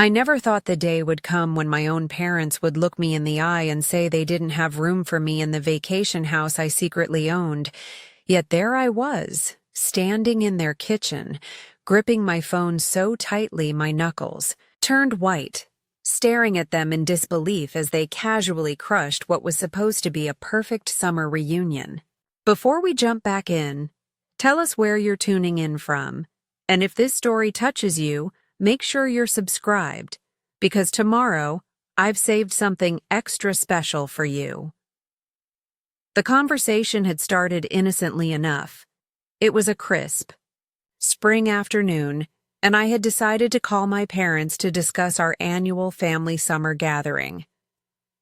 I never thought the day would come when my own parents would look me in the eye and say they didn't have room for me in the vacation house I secretly owned. Yet there I was, standing in their kitchen, gripping my phone so tightly my knuckles turned white, staring at them in disbelief as they casually crushed what was supposed to be a perfect summer reunion. Before we jump back in, tell us where you're tuning in from, and if this story touches you, make sure you're subscribed, because tomorrow I've saved something extra special for you. The conversation had started innocently enough. It was a crisp, spring afternoon, and I had decided to call my parents to discuss our annual family summer gathering.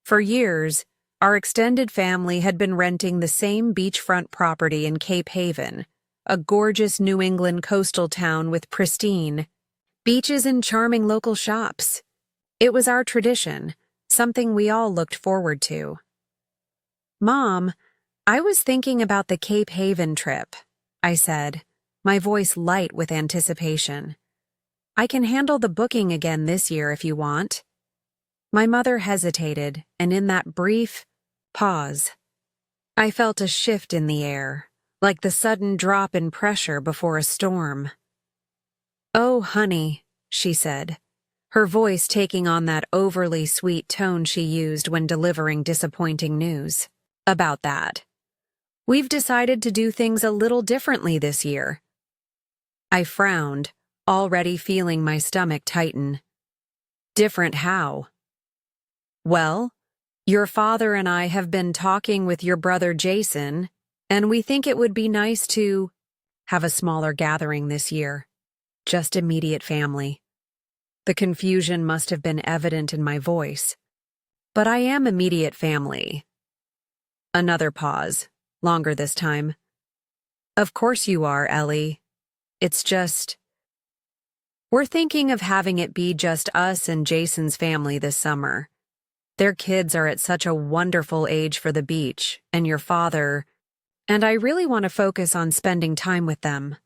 For years, our extended family had been renting the same beachfront property in Cape Haven, a gorgeous New England coastal town with pristine beaches and charming local shops. It was our tradition, something we all looked forward to. "Mom, I was thinking about the Cape Haven trip," I said, my voice light with anticipation. "I can handle the booking again this year if you want." My mother hesitated, and in that brief pause, I felt a shift in the air, like the sudden drop in pressure before a storm. "Oh, honey," she said, her voice taking on that overly sweet tone she used when delivering disappointing news. "About that. We've decided to do things a little differently this year." I frowned, already feeling my stomach tighten. "Different how?" "Well, your father and I have been talking with your brother Jason, and we think it would be nice to have a smaller gathering this year. Just immediate family." The confusion must have been evident in my voice. "But I am immediate family." Another pause, longer this time. "Of course you are, Ellie. It's just, we're thinking of having it be just us and Jason's family this summer. Their kids are at such a wonderful age for the beach, and your father, and I really want to focus on spending time with them."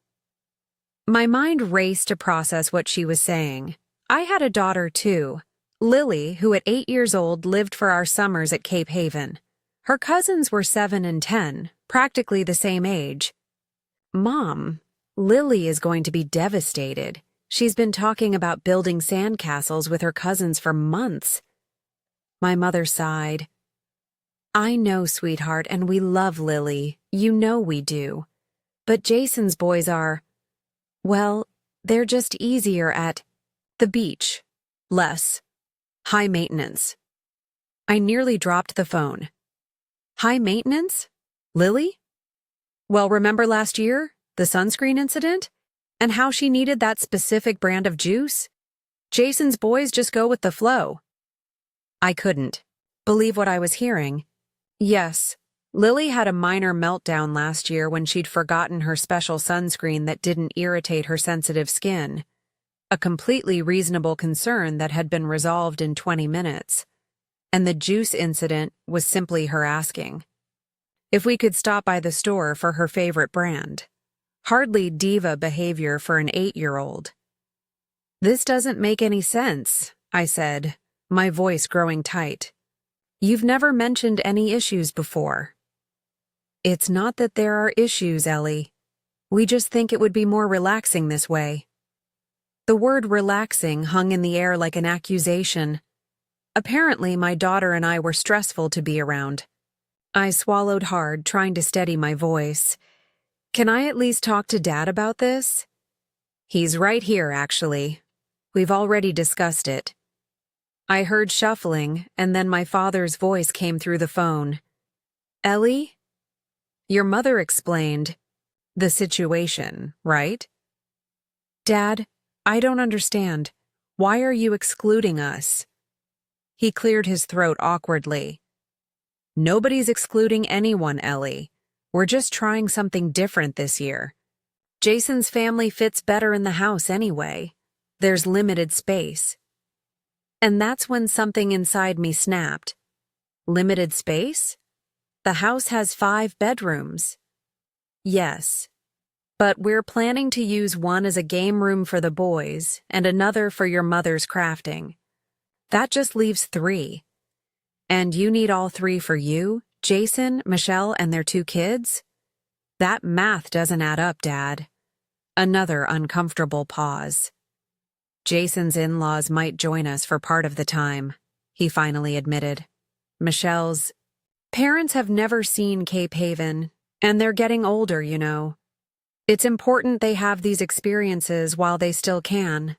My mind raced to process what she was saying. I had a daughter too, Lily, who at 8 years old lived for our summers at Cape Haven. Her cousins were 7 and 10, practically the same age. "Mom, Lily is going to be devastated. She's been talking about building sandcastles with her cousins for months." My mother sighed. "I know, sweetheart, and we love Lily. You know we do. But Jason's boys are, well, they're just easier at the beach. Less high maintenance." I nearly dropped the phone. "High maintenance? Lily? Well, remember last year, the sunscreen incident? And how she needed that specific brand of juice? Jason's boys just go with the flow." I couldn't believe what I was hearing. Yes, Lily had a minor meltdown last year when she'd forgotten her special sunscreen that didn't irritate her sensitive skin. A completely reasonable concern that had been resolved in 20 minutes. And the juice incident was simply her asking if we could stop by the store for her favorite brand. Hardly diva behavior for an 8-year-old. "This doesn't make any sense," I said, my voice growing tight. "You've never mentioned any issues before." "It's not that there are issues, Ellie. We just think it would be more relaxing this way." The word relaxing hung in the air like an accusation. Apparently, my daughter and I were stressful to be around. I swallowed hard, trying to steady my voice. "Can I at least talk to Dad about this?" "He's right here, actually. We've already discussed it." I heard shuffling, and then my father's voice came through the phone. "Ellie? Your mother explained the situation, right?" "Dad, I don't understand. Why are you excluding us?" He cleared his throat awkwardly. "Nobody's excluding anyone, Ellie. We're just trying something different this year. Jason's family fits better in the house anyway. There's limited space." And that's when something inside me snapped. Limited space? The house has 5 bedrooms. Yes, but we're planning to use one as a game room for the boys and another for your mother's crafting. That just leaves 3. And you need all 3 for you, Jason, Michelle, and their 2 kids? That math doesn't add up, Dad. Another uncomfortable pause. Jason's in-laws might join us for part of the time, he finally admitted. Michelle's parents have never seen Cape Haven, and they're getting older, you know. It's important they have these experiences while they still can.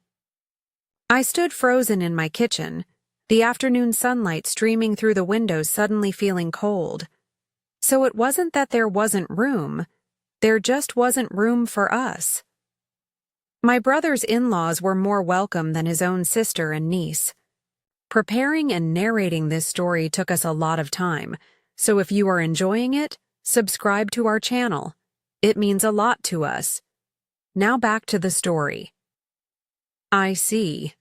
I stood frozen in my kitchen, the afternoon sunlight streaming through the windows suddenly feeling cold. So it wasn't that there wasn't room, there just wasn't room for us. My brother's in-laws were more welcome than his own sister and niece. Preparing and narrating this story took us a lot of time, so if you are enjoying it, subscribe to our channel. It means a lot to us. Now back to the story. I see,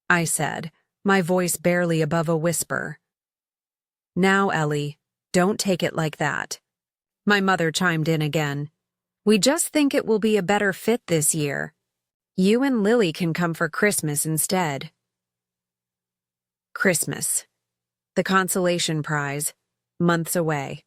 I said, my voice barely above a whisper. Now, Ellie, don't take it like that. My mother chimed in again. We just think it will be a better fit this year. You and Lily can come for Christmas instead. Christmas. The consolation prize. Months away.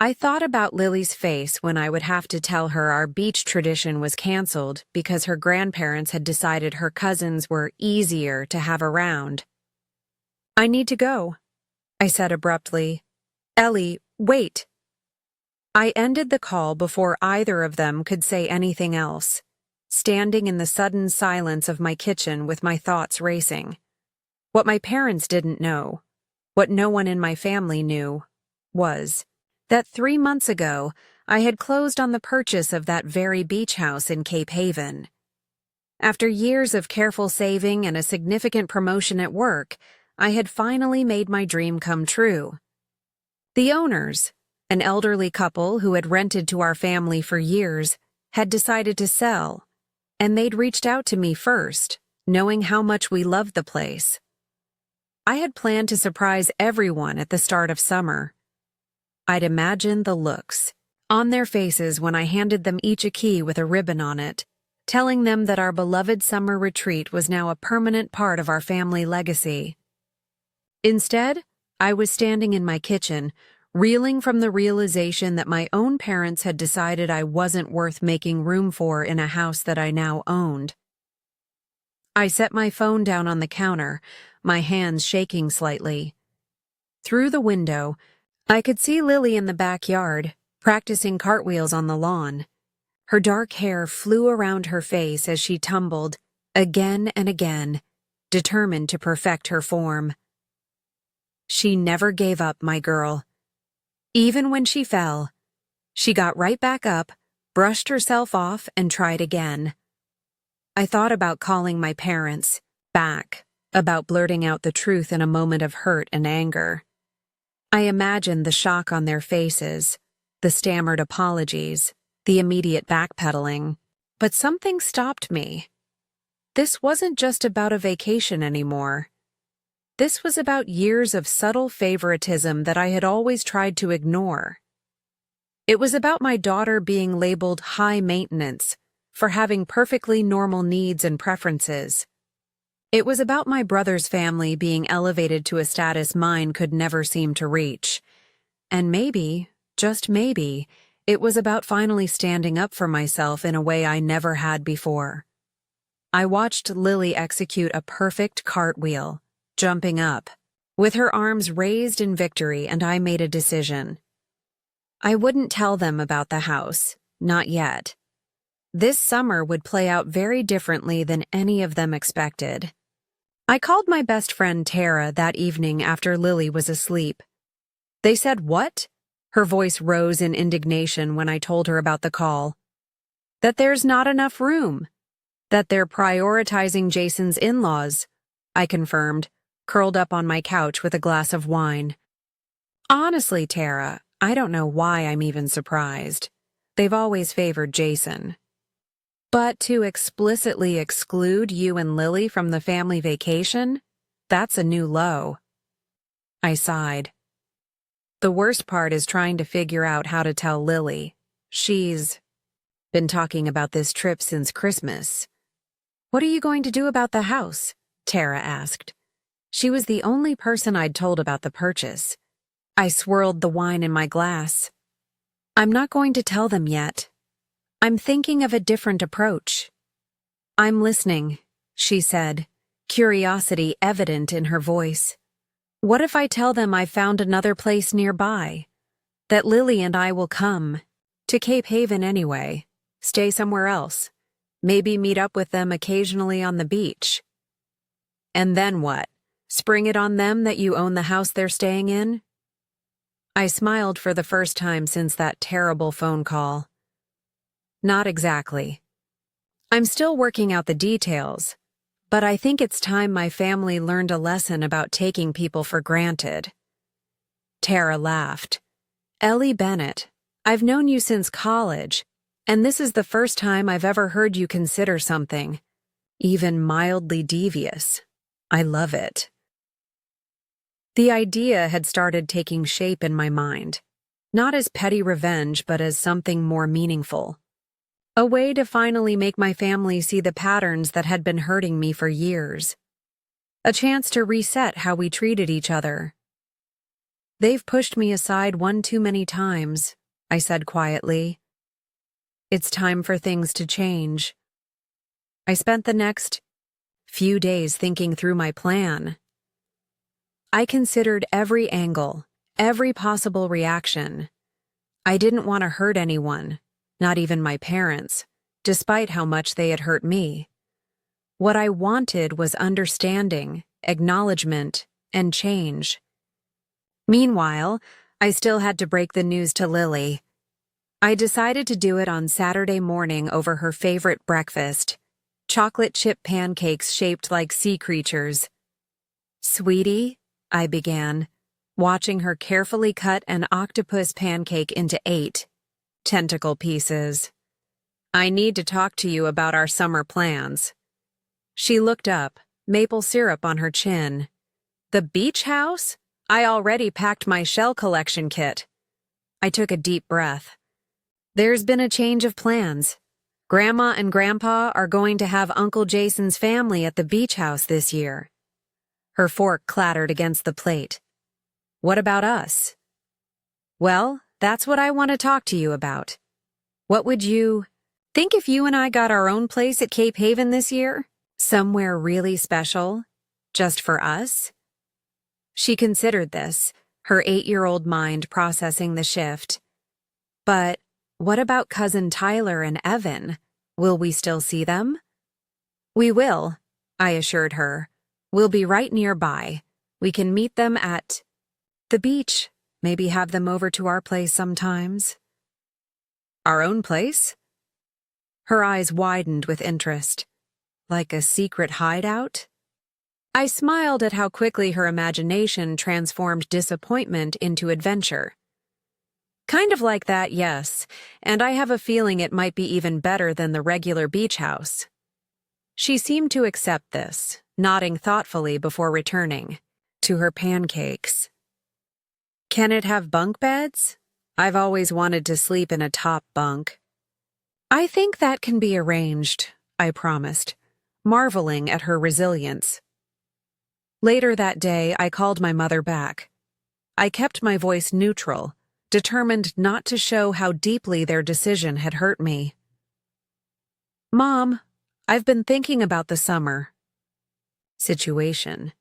I thought about Lily's face when I would have to tell her our beach tradition was canceled because her grandparents had decided her cousins were easier to have around. I need to go, I said abruptly. Ellie, wait. I ended the call before either of them could say anything else, standing in the sudden silence of my kitchen with my thoughts racing. What my parents didn't know, what no one in my family knew, was that 3 months ago, I had closed on the purchase of that very beach house in Cape Haven. After years of careful saving and a significant promotion at work, I had finally made my dream come true. The owners, an elderly couple who had rented to our family for years, had decided to sell, and they'd reached out to me first, knowing how much we loved the place. I had planned to surprise everyone at the start of summer. I'd imagined the looks on their faces when I handed them each a key with a ribbon on it, telling them that our beloved summer retreat was now a permanent part of our family legacy. Instead, I was standing in my kitchen, reeling from the realization that my own parents had decided I wasn't worth making room for in a house that I now owned. I set my phone down on the counter, my hands shaking slightly. Through the window, I could see Lily in the backyard, practicing cartwheels on the lawn. Her dark hair flew around her face as she tumbled, again and again, determined to perfect her form. She never gave up, my girl. Even when she fell, she got right back up, brushed herself off, and tried again. I thought about calling my parents back, about blurting out the truth in a moment of hurt and anger. I imagined the shock on their faces, the stammered apologies, the immediate backpedaling, but something stopped me. This wasn't just about a vacation anymore. This was about years of subtle favoritism that I had always tried to ignore. It was about my daughter being labeled high maintenance for having perfectly normal needs and preferences. It was about my brother's family being elevated to a status mine could never seem to reach. And maybe, just maybe, it was about finally standing up for myself in a way I never had before. I watched Lily execute a perfect cartwheel, jumping up, with her arms raised in victory, and I made a decision. I wouldn't tell them about the house, not yet. This summer would play out very differently than any of them expected. I called my best friend Tara that evening after Lily was asleep. They said, "What?" Her voice rose in indignation when I told her about the call. That there's not enough room. That they're prioritizing Jason's in-laws, I confirmed, curled up on my couch with a glass of wine. Honestly, Tara, I don't know why I'm even surprised. They've always favored Jason. But to explicitly exclude you and Lily from the family vacation? That's a new low. I sighed. The worst part is trying to figure out how to tell Lily. She's Been talking about this trip since Christmas. What are you going to do about the house? Tara asked. She was the only person I'd told about the purchase. I swirled the wine in my glass. I'm not going to tell them yet. I'm thinking of a different approach. I'm listening, she said, curiosity evident in her voice. What if I tell them I found another place nearby? That Lily and I will come. To Cape Haven anyway. Stay somewhere else. Maybe meet up with them occasionally on the beach. And then what? Spring it on them that you own the house they're staying in? I smiled for the first time since that terrible phone call. Not exactly. I'm still working out the details, but I think it's time my family learned a lesson about taking people for granted. Tara laughed. Ellie Bennett, I've known you since college, and this is the first time I've ever heard you consider something, even mildly devious. I love it. The idea had started taking shape in my mind, not as petty revenge but as something more meaningful. A way to finally make my family see the patterns that had been hurting me for years. A chance to reset how we treated each other. They've pushed me aside one too many times, I said quietly. It's time for things to change. I spent the next few days thinking through my plan. I considered every angle, every possible reaction. I didn't want to hurt anyone, not even my parents, despite how much they had hurt me. What I wanted was understanding, acknowledgement, and change. Meanwhile, I still had to break the news to Lily. I decided to do it on Saturday morning over her favorite breakfast, chocolate chip pancakes shaped like sea creatures. Sweetie, I began, watching her carefully cut an octopus pancake into 8 tentacle pieces. I need to talk to you about our summer plans. She looked up, maple syrup on her chin. The beach house? I already packed my shell collection kit. I took a deep breath. There's been a change of plans. Grandma and Grandpa are going to have Uncle Jason's family at the beach house this year. Her fork clattered against the plate. What about us? Well, that's what I want to talk to you about. What would you think if you and I got our own place at Cape Haven this year? Somewhere really special? Just for us? She considered this, her 8-year-old mind processing the shift. But what about Cousin Tyler and Evan? Will we still see them? We will, I assured her. We'll be right nearby. We can meet them at the beach. Maybe have them over to our place sometimes. Our own place? Her eyes widened with interest. Like a secret hideout? I smiled at how quickly her imagination transformed disappointment into adventure. Kind of like that, yes, and I have a feeling it might be even better than the regular beach house. She seemed to accept this, nodding thoughtfully before returning to her pancakes. Can it have bunk beds? I've always wanted to sleep in a top bunk. I think that can be arranged, I promised, marveling at her resilience. Later that day, I called my mother back. I kept my voice neutral, determined not to show how deeply their decision had hurt me. Mom, I've been thinking about the summer situation.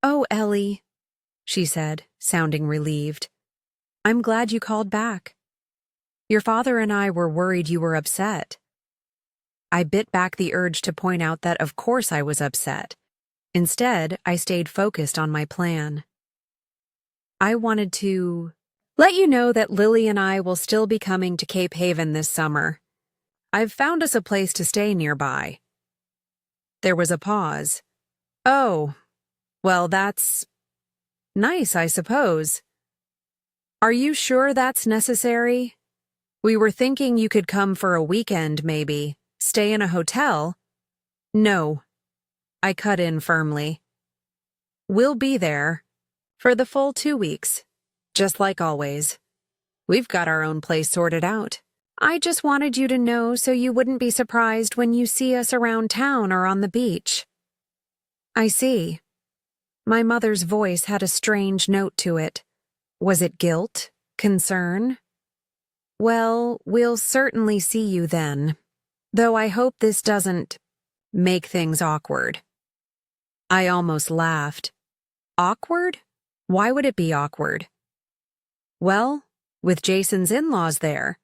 Oh, Ellie, she said, sounding relieved. I'm glad you called back. Your father and I were worried you were upset. I bit back the urge to point out that of course I was upset. Instead, I stayed focused on my plan. I wanted to let you know that Lily and I will still be coming to Cape Haven this summer. I've found us a place to stay nearby. There was a pause. Oh, well, that's nice, I suppose. Are you sure that's necessary? We were thinking you could come for a weekend, maybe. Stay in a hotel? No. I cut in firmly. We'll be there for the full 2 weeks, just like always. We've got our own place sorted out. I just wanted you to know so you wouldn't be surprised when you see us around town or on the beach. I see. My mother's voice had a strange note to it. Was it guilt? Concern? Well, we'll certainly see you then. Though I hope this doesn't make things awkward. I almost laughed. Awkward? Why would it be awkward? Well, with Jason's in-laws there,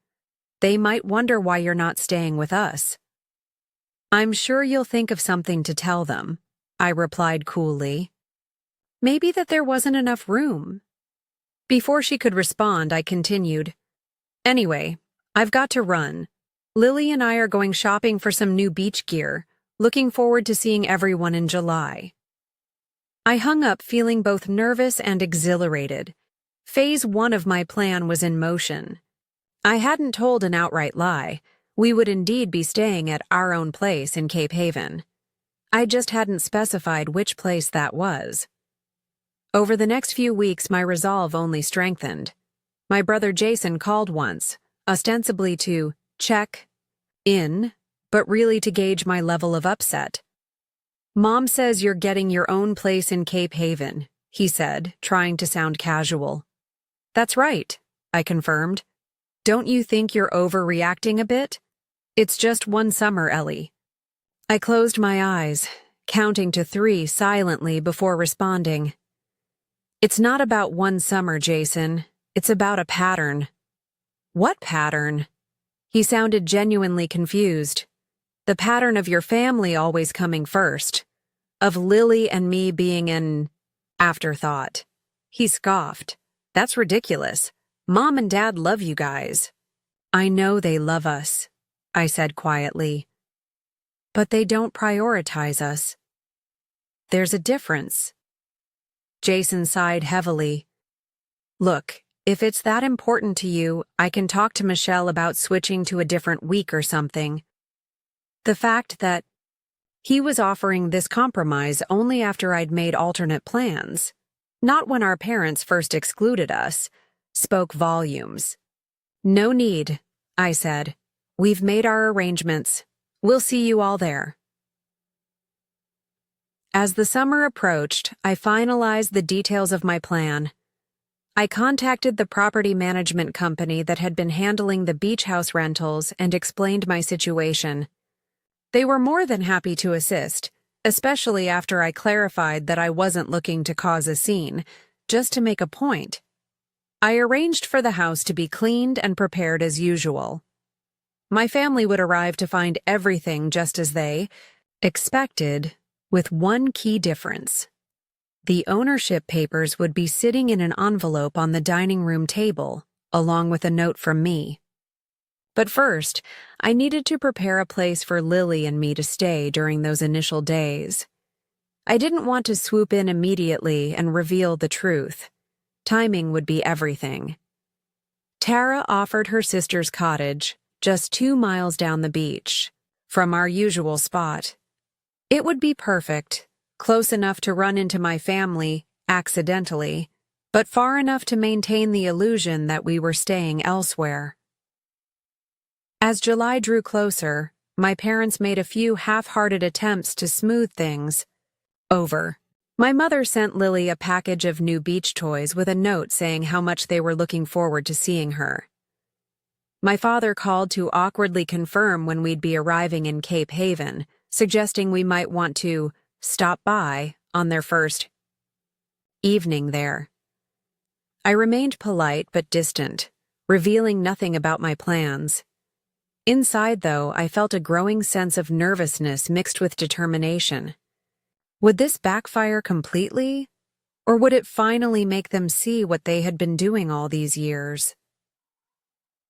they might wonder why you're not staying with us. I'm sure you'll think of something to tell them, I replied coolly. Maybe that there wasn't enough room. Before she could respond, I continued. Anyway, I've got to run. Lily and I are going shopping for some new beach gear, looking forward to seeing everyone in July. I hung up feeling both nervous and exhilarated. Phase 1 of my plan was in motion. I hadn't told an outright lie. We would indeed be staying at our own place in Cape Haven. I just hadn't specified which place that was. Over the next few weeks, my resolve only strengthened. My brother Jason called once, ostensibly to check in, but really to gauge my level of upset. Mom says you're getting your own place in Cape Haven, he said, trying to sound casual. That's right, I confirmed. Don't you think you're overreacting a bit? It's just one summer, Ellie. I closed my eyes, counting to 3 silently before responding. It's not about one summer, Jason. It's about a pattern. What pattern? He sounded genuinely confused. The pattern of your family always coming first. Of Lily and me being an afterthought. He scoffed. That's ridiculous. Mom and Dad love you guys. I know they love us, I said quietly. But they don't prioritize us. There's a difference. Jason sighed heavily. Look, if it's that important to you, I can talk to Michelle about switching to a different week or something. The fact that he was offering this compromise only after I'd made alternate plans, not when our parents first excluded us, spoke volumes. No need, I said. We've made our arrangements. We'll see you all there. As the summer approached, I finalized the details of my plan. I contacted the property management company that had been handling the beach house rentals and explained my situation. They were more than happy to assist, especially after I clarified that I wasn't looking to cause a scene, just to make a point. I arranged for the house to be cleaned and prepared as usual. My family would arrive to find everything just as they expected, with one key difference. The ownership papers would be sitting in an envelope on the dining room table, along with a note from me. But first, I needed to prepare a place for Lily and me to stay during those initial days. I didn't want to swoop in immediately and reveal the truth. Timing would be everything. Tara offered her sister's cottage, just 2 miles down the beach, from our usual spot. It would be perfect, close enough to run into my family, accidentally, but far enough to maintain the illusion that we were staying elsewhere. As July drew closer, my parents made a few half-hearted attempts to smooth things over. My mother sent Lily a package of new beach toys with a note saying how much they were looking forward to seeing her. My father called to awkwardly confirm when we'd be arriving in Cape Haven, suggesting we might want to stop by on their first evening there. I remained polite but distant, revealing nothing about my plans. Inside, though, I felt a growing sense of nervousness mixed with determination. Would this backfire completely, or would it finally make them see what they had been doing all these years?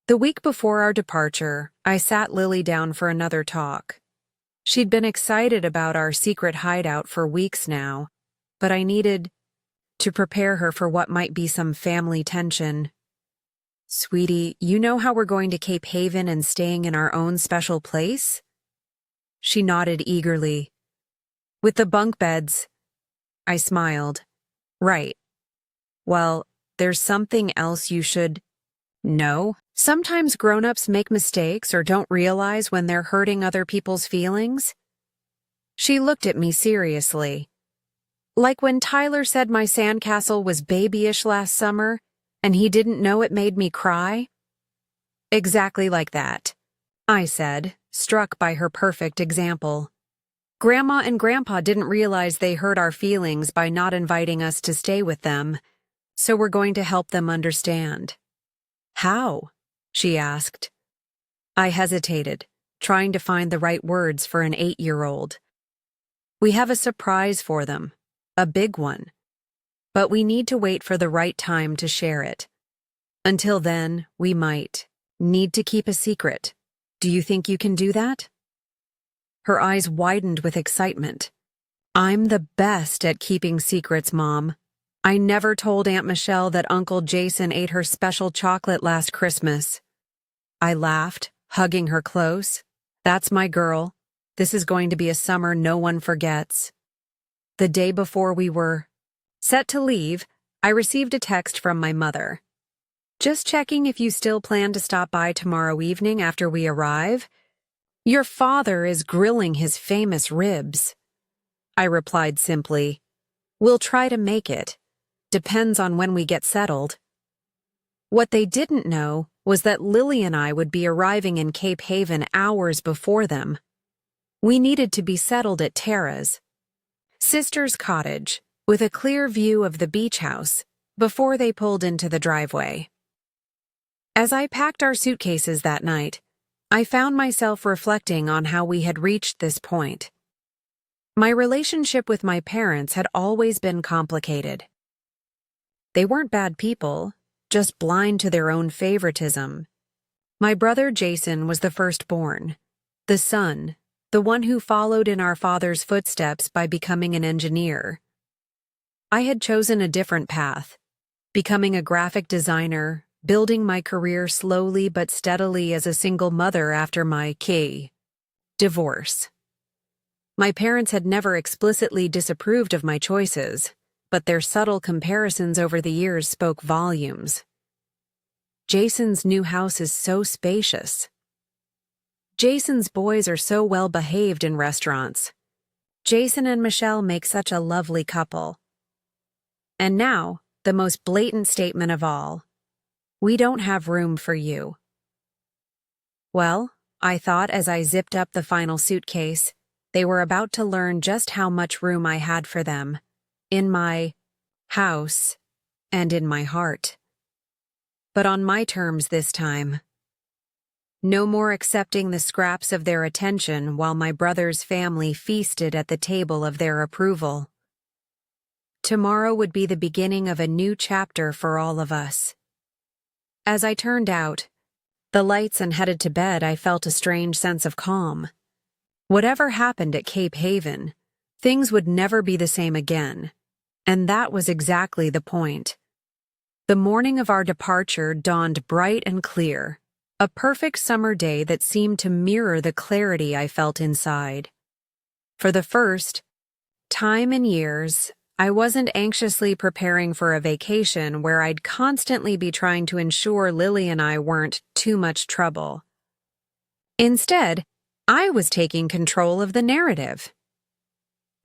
The week before our departure, I sat Lily down for another talk. She'd been excited about our secret hideout for weeks now, but I needed to prepare her for what might be some family tension. Sweetie, you know how we're going to Cape Haven and staying in our own special place? She nodded eagerly. With the bunk beds. I smiled. Right. Well, there's something else you should know. Sometimes grown-ups make mistakes or don't realize when they're hurting other people's feelings. She looked at me seriously. Like when Tyler said my sandcastle was babyish last summer, and he didn't know it made me cry? Exactly like that, I said, struck by her perfect example. Grandma and Grandpa didn't realize they hurt our feelings by not inviting us to stay with them, so we're going to help them understand. How? She asked. I hesitated, trying to find the right words for an 8-year-old. We have a surprise for them, a big one. But we need to wait for the right time to share it. Until then, we might need to keep a secret. Do you think you can do that? Her eyes widened with excitement. I'm the best at keeping secrets, Mom. I never told Aunt Michelle that Uncle Jason ate her special chocolate last Christmas. I laughed, hugging her close. That's my girl. This is going to be a summer no one forgets. The day before we were set to leave, I received a text from my mother. Just checking if you still plan to stop by tomorrow evening after we arrive. Your father is grilling his famous ribs. I replied simply, we'll try to make it. Depends on when we get settled. What they didn't know was that Lily and I would be arriving in Cape Haven hours before them. We needed to be settled at Tara's sister's cottage, with a clear view of the beach house, before they pulled into the driveway. As I packed our suitcases that night, I found myself reflecting on how we had reached this point. My relationship with my parents had always been complicated. They weren't bad people, just blind to their own favoritism. My brother Jason was the firstborn, the son, the one who followed in our father's footsteps by becoming an engineer. I had chosen a different path, becoming a graphic designer, building my career slowly but steadily as a single mother after my divorce. My parents had never explicitly disapproved of my choices, but their subtle comparisons over the years spoke volumes. Jason's new house is so spacious. Jason's boys are so well behaved in restaurants. Jason and Michelle make such a lovely couple. And now, the most blatant statement of all. We don't have room for you. Well, I thought as I zipped up the final suitcase, they were about to learn just how much room I had for them, in my house and in my heart. But on my terms this time. No more accepting the scraps of their attention while my brother's family feasted at the table of their approval. Tomorrow would be the beginning of a new chapter for all of us. As I turned out the lights and headed to bed, I felt a strange sense of calm. Whatever happened at Cape Haven, things would never be the same again, and that was exactly the point. The morning of our departure dawned bright and clear, a perfect summer day that seemed to mirror the clarity I felt inside. For the first time in years, I wasn't anxiously preparing for a vacation where I'd constantly be trying to ensure Lily and I weren't too much trouble. Instead, I was taking control of the narrative.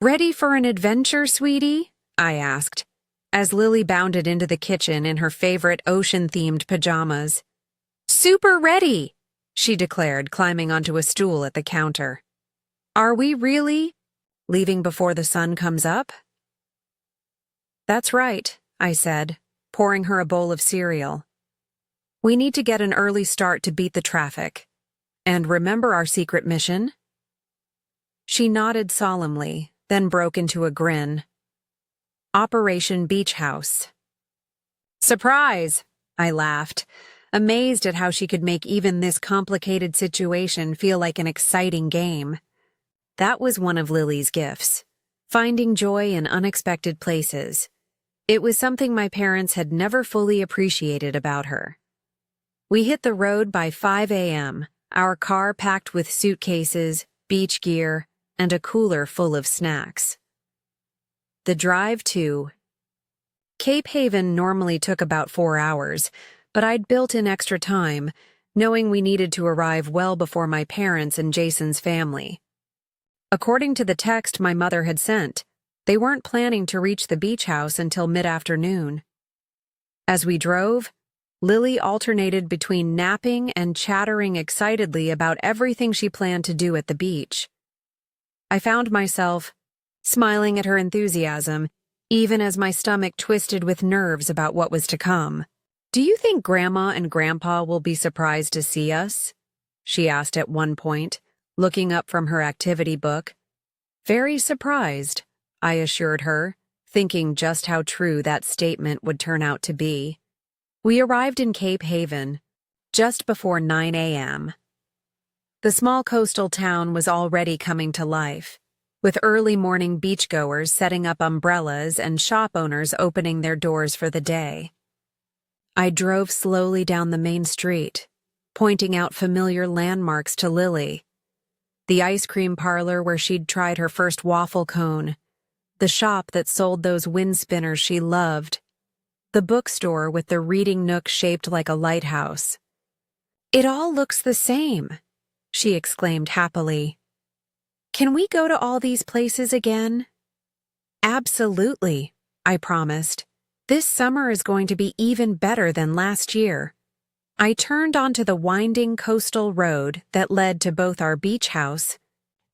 Ready for an adventure, sweetie? I asked, as Lily bounded into the kitchen in her favorite ocean-themed pajamas. Super ready, she declared, climbing onto a stool at the counter. Are we really leaving before the sun comes up? That's right, I said, pouring her a bowl of cereal. We need to get an early start to beat the traffic. And remember our secret mission? She nodded solemnly, then broke into a grin. Operation Beach House. Surprise! I laughed, amazed at how she could make even this complicated situation feel like an exciting game. That was one of Lily's gifts, finding joy in unexpected places. It was something my parents had never fully appreciated about her. We hit the road by 5 a.m., our car packed with suitcases, beach gear, and a cooler full of snacks. The drive to Cape Haven normally took about 4 hours, but I'd built in extra time, knowing we needed to arrive well before my parents and Jason's family. According to the text my mother had sent, they weren't planning to reach the beach house until mid-afternoon. As we drove, Lily alternated between napping and chattering excitedly about everything she planned to do at the beach. I found myself smiling at her enthusiasm, even as my stomach twisted with nerves about what was to come. "Do you think Grandma and Grandpa will be surprised to see us?" she asked at one point, looking up from her activity book. "Very surprised," I assured her, thinking just how true that statement would turn out to be. We arrived in Cape Haven just before 9 a.m. The small coastal town was already coming to life, with early morning beachgoers setting up umbrellas and shop owners opening their doors for the day. I drove slowly down the main street, pointing out familiar landmarks to Lily. The ice cream parlor where she'd tried her first waffle cone, the shop that sold those wind spinners she loved, the bookstore with the reading nook shaped like a lighthouse. "It all looks the same," she exclaimed happily. "Can we go to all these places again?" "Absolutely," I promised. "This summer is going to be even better than last year." I turned onto the winding coastal road that led to both our beach house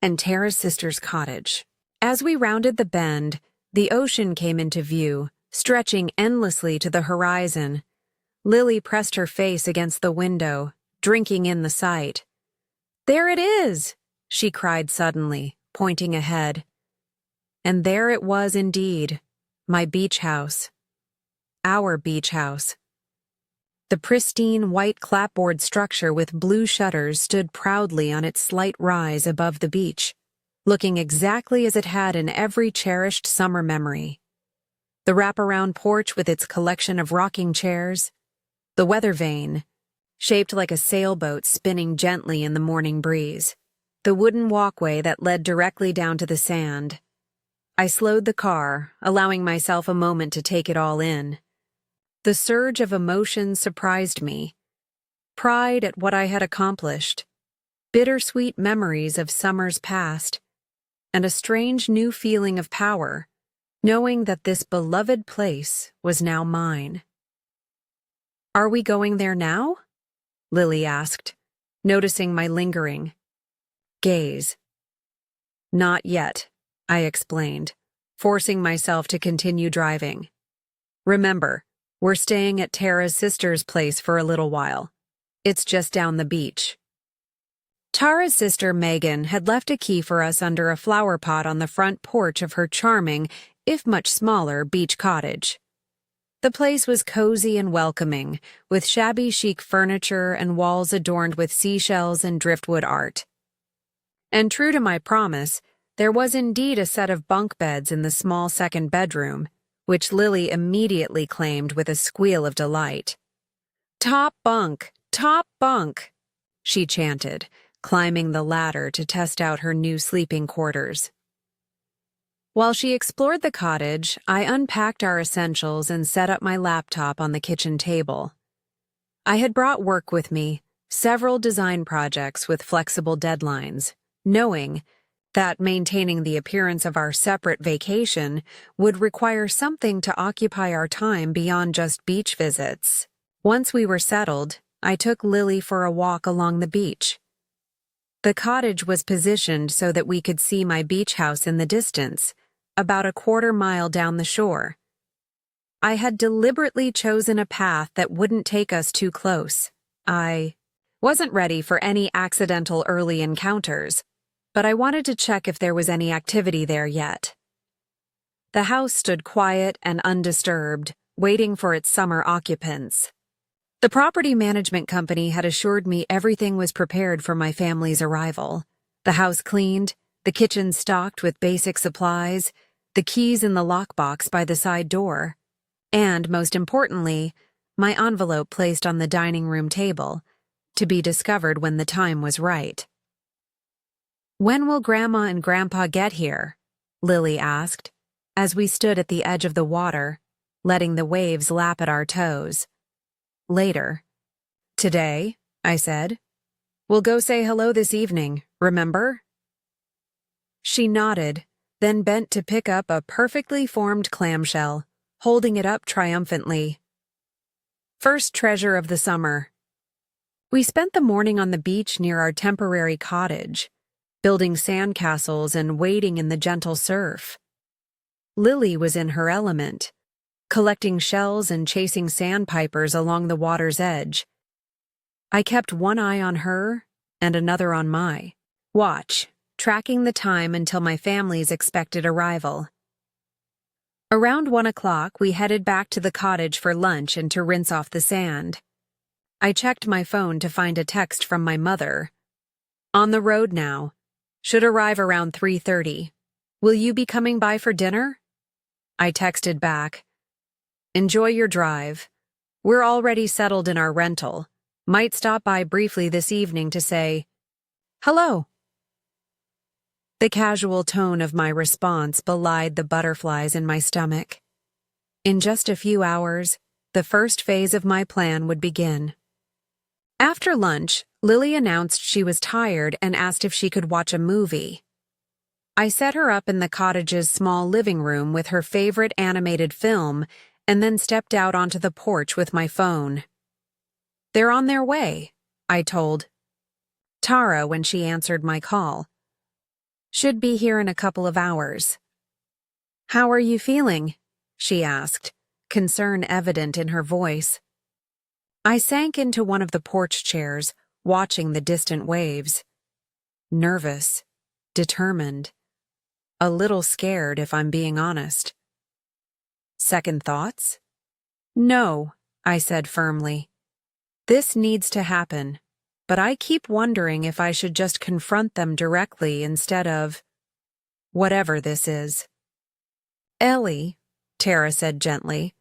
and Tara's sister's cottage. As we rounded the bend, the ocean came into view, stretching endlessly to the horizon. Lily pressed her face against the window, drinking in the sight. "There it is!" she cried suddenly, pointing ahead. And there it was indeed, my beach house. Our beach house. The pristine white clapboard structure with blue shutters stood proudly on its slight rise above the beach, looking exactly as it had in every cherished summer memory. The wraparound porch with its collection of rocking chairs, the weather vane, shaped like a sailboat spinning gently in the morning breeze, the wooden walkway that led directly down to the sand. I slowed the car, allowing myself a moment to take it all in. The surge of emotion surprised me. Pride at what I had accomplished, bittersweet memories of summers past, and a strange new feeling of power, knowing that this beloved place was now mine. "Are we going there now?" Lily asked, noticing my lingering gaze. "Not yet," I explained, forcing myself to continue driving. "Remember, we're staying at Tara's sister's place for a little while. It's just down the beach." Tara's sister Megan had left a key for us under a flower pot on the front porch of her charming, if much smaller, beach cottage. The place was cozy and welcoming, with shabby chic furniture and walls adorned with seashells and driftwood art. And true to my promise, there was indeed a set of bunk beds in the small second bedroom, which Lily immediately claimed with a squeal of delight. "Top bunk! Top bunk!" she chanted, climbing the ladder to test out her new sleeping quarters. While she explored the cottage, I unpacked our essentials and set up my laptop on the kitchen table. I had brought work with me, several design projects with flexible deadlines, knowing that maintaining the appearance of our separate vacation would require something to occupy our time beyond just beach visits. Once we were settled, I took Lily for a walk along the beach. The cottage was positioned so that we could see my beach house in the distance, about a quarter-mile down the shore. I had deliberately chosen a path that wouldn't take us too close. I wasn't ready for any accidental early encounters, but I wanted to check if there was any activity there yet. The house stood quiet and undisturbed, waiting for its summer occupants. The property management company had assured me everything was prepared for my family's arrival. The house cleaned, the kitchen stocked with basic supplies, the keys in the lockbox by the side door, and, most importantly, my envelope placed on the dining room table, to be discovered when the time was right. "When will Grandma and Grandpa get here?" Lily asked, as we stood at the edge of the water, letting the waves lap at our toes. Later. Today, I said. We'll go say hello this evening, remember? She nodded, then bent to pick up a perfectly formed clamshell, holding it up triumphantly. First treasure of the summer. We spent the morning on the beach near our temporary cottage, building sandcastles and wading in the gentle surf. Lily was in her element, collecting shells and chasing sandpipers along the water's edge. I kept one eye on her and another on my watch, tracking the time until my family's expected arrival. Around 1 o'clock, we headed back to the cottage for lunch and to rinse off the sand. I checked my phone to find a text from my mother. On the road now. Should arrive around 3:30. Will you be coming by for dinner? I texted back. Enjoy your drive. We're already settled in our rental. Might stop by briefly this evening to say, hello. The casual tone of my response belied the butterflies in my stomach. In just a few hours, the first phase of my plan would begin. After lunch, Lily announced she was tired and asked if she could watch a movie. I set her up in the cottage's small living room with her favorite animated film and then stepped out onto the porch with my phone. They're on their way, I told Tara when she answered my call. Should be here in a couple of hours. How are you feeling? She asked, concern evident in her voice. I sank into one of the porch chairs, watching the distant waves. Nervous, determined, a little scared if I'm being honest. Second thoughts? No, I said firmly. This needs to happen, but I keep wondering if I should just confront them directly instead of whatever this is. Ellie, Tara said gently,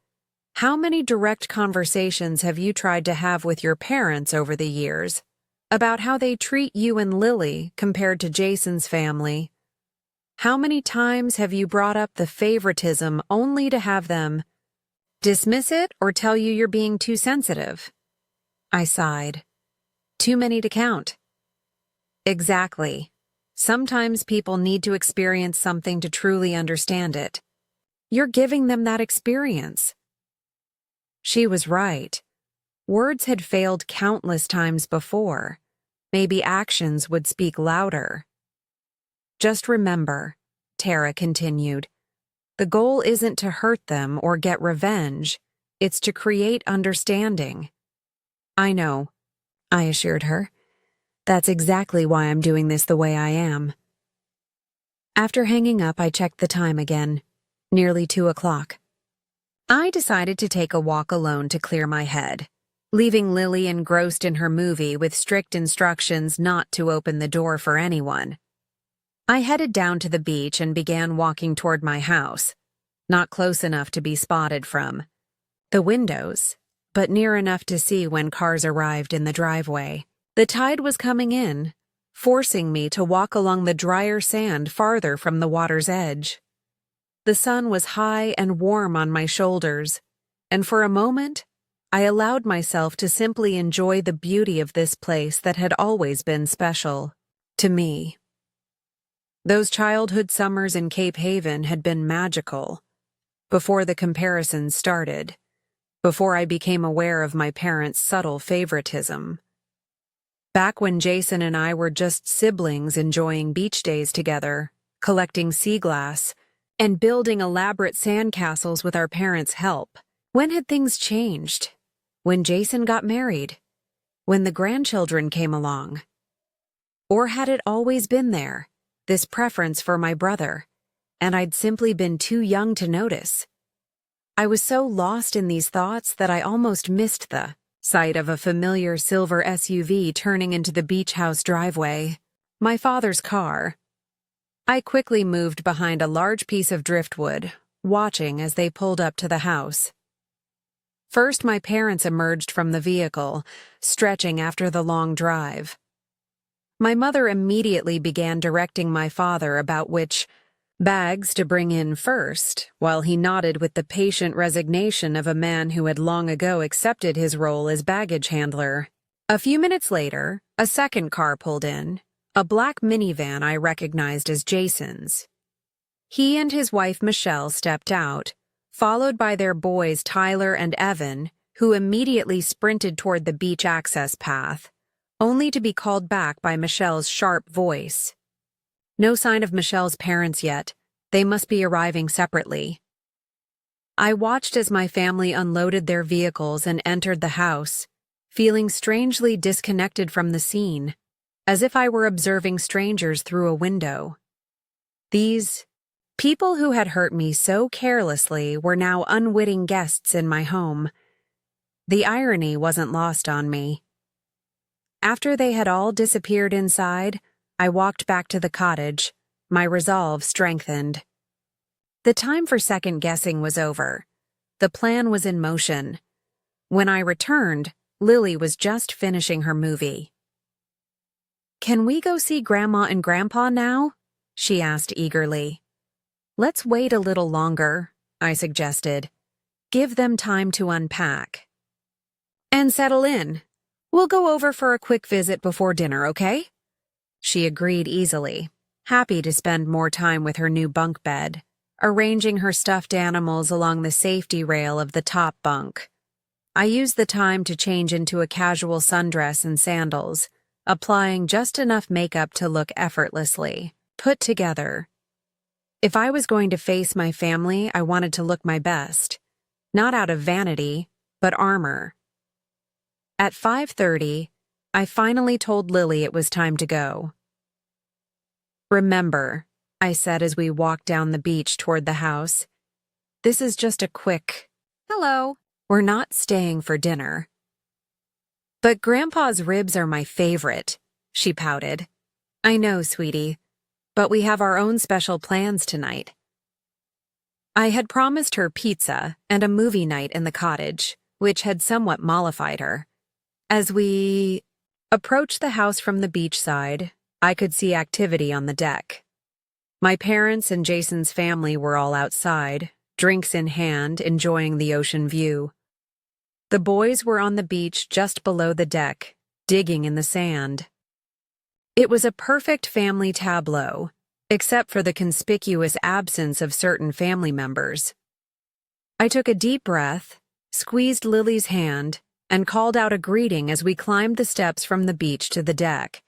how many direct conversations have you tried to have with your parents over the years about how they treat you and Lily compared to Jason's family? How many times have you brought up the favoritism only to have them dismiss it or tell you you're being too sensitive? I sighed. Too many to count. Exactly. Sometimes people need to experience something to truly understand it. You're giving them that experience. She was right. Words had failed countless times before. Maybe actions would speak louder. Just remember, Tara continued, the goal isn't to hurt them or get revenge. It's to create understanding. I know, I assured her. That's exactly why I'm doing this the way I am. After hanging up, I checked the time again. Nearly 2 o'clock. I decided to take a walk alone to clear my head, leaving Lily engrossed in her movie with strict instructions not to open the door for anyone. I headed down to the beach and began walking toward my house, not close enough to be spotted from the windows, but near enough to see when cars arrived in the driveway. The tide was coming in, forcing me to walk along the drier sand farther from the water's edge. The sun was high and warm on my shoulders, and for a moment, I allowed myself to simply enjoy the beauty of this place that had always been special to me. Those childhood summers in Cape Haven had been magical. Before the comparisons started, before I became aware of my parents' subtle favoritism. Back when Jason and I were just siblings enjoying beach days together, collecting sea glass, and building elaborate sandcastles with our parents' help. When had things changed? When Jason got married? When the grandchildren came along? Or had it always been there, this preference for my brother, and I'd simply been too young to notice? I was so lost in these thoughts that I almost missed the sight of a familiar silver SUV turning into the beach house driveway. My father's car. I quickly moved behind a large piece of driftwood, watching as they pulled up to the house. First, my parents emerged from the vehicle, stretching after the long drive. My mother immediately began directing my father about which bags to bring in first, while he nodded with the patient resignation of a man who had long ago accepted his role as baggage handler. A few minutes later, a second car pulled in, a black minivan I recognized as Jason's. He and his wife Michelle stepped out, followed by their boys Tyler and Evan, who immediately sprinted toward the beach access path, only to be called back by Michelle's sharp voice. No sign of Michelle's parents yet. They must be arriving separately. I watched as my family unloaded their vehicles and entered the house, feeling strangely disconnected from the scene, as if I were observing strangers through a window. These people who had hurt me so carelessly were now unwitting guests in my home. The irony wasn't lost on me. After they had all disappeared inside, I walked back to the cottage, my resolve strengthened. The time for second-guessing was over. The plan was in motion. When I returned, Lily was just finishing her movie. "Can we go see Grandma and Grandpa now?" she asked eagerly. "Let's wait a little longer," I suggested. "Give them time to unpack. And settle in. We'll go over for a quick visit before dinner, okay?" She agreed easily, happy to spend more time with her new bunk bed, arranging her stuffed animals along the safety rail of the top bunk. I used the time to change into a casual sundress and sandals, applying just enough makeup to look effortlessly put together. If I was going to face my family, I wanted to look my best, not out of vanity, but armor. At 5:30, I finally told Lily it was time to go. "Remember," I said as we walked down the beach toward the house, "this is just a quick hello. We're not staying for dinner." "But Grandpa's ribs are my favorite," she pouted. "I know, sweetie, but we have our own special plans tonight." I had promised her pizza and a movie night in the cottage, which had somewhat mollified her. As we approached the house from the beachside, I could see activity on the deck. My parents and Jason's family were all outside, drinks in hand, enjoying the ocean view. The boys were on the beach just below the deck, digging in the sand. It was a perfect family tableau, except for the conspicuous absence of certain family members. I took a deep breath, squeezed Lily's hand, and called out a greeting as we climbed the steps from the beach to the deck.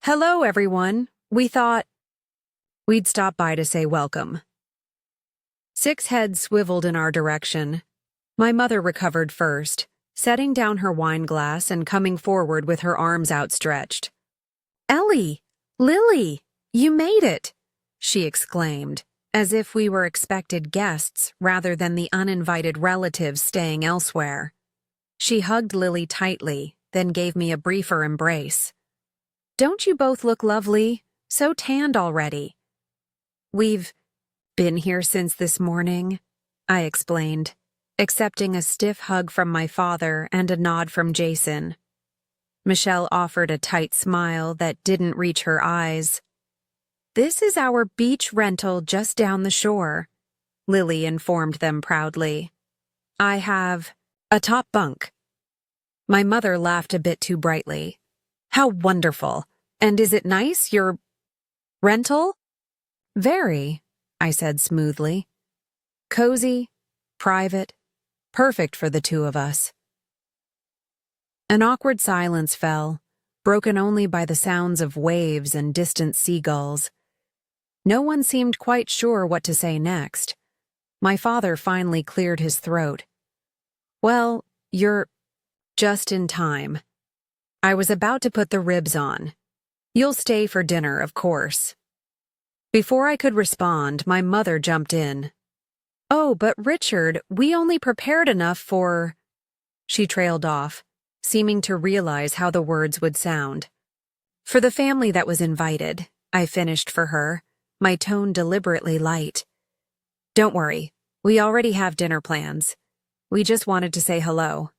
"Hello, everyone. We thought we'd stop by to say welcome." 6 heads swiveled in our direction. My mother recovered first, setting down her wine glass and coming forward with her arms outstretched. "Ellie! Lily! You made it!" she exclaimed, as if we were expected guests rather than the uninvited relatives staying elsewhere. She hugged Lily tightly, then gave me a briefer embrace. "Don't you both look lovely? So tanned already." "We've been here since this morning," I explained, accepting a stiff hug from my father and a nod from Jason. Michelle offered a tight smile that didn't reach her eyes. "This is our beach rental just down the shore," Lily informed them proudly. "I have a top bunk." My mother laughed a bit too brightly. "How wonderful! And is it nice, your rental?" "Very," I said smoothly. "Cozy, private, perfect for the two of us." An awkward silence fell, broken only by the sounds of waves and distant seagulls. No one seemed quite sure what to say next. My father finally cleared his throat. "Well, you're just in time. I was about to put the ribs on. You'll stay for dinner, of course." Before I could respond, my mother jumped in. "Oh, but Richard, we only prepared enough for—" She trailed off, seeming to realize how the words would sound. "For the family that was invited," I finished for her, my tone deliberately light. "Don't worry, we already have dinner plans. We just wanted to say hello."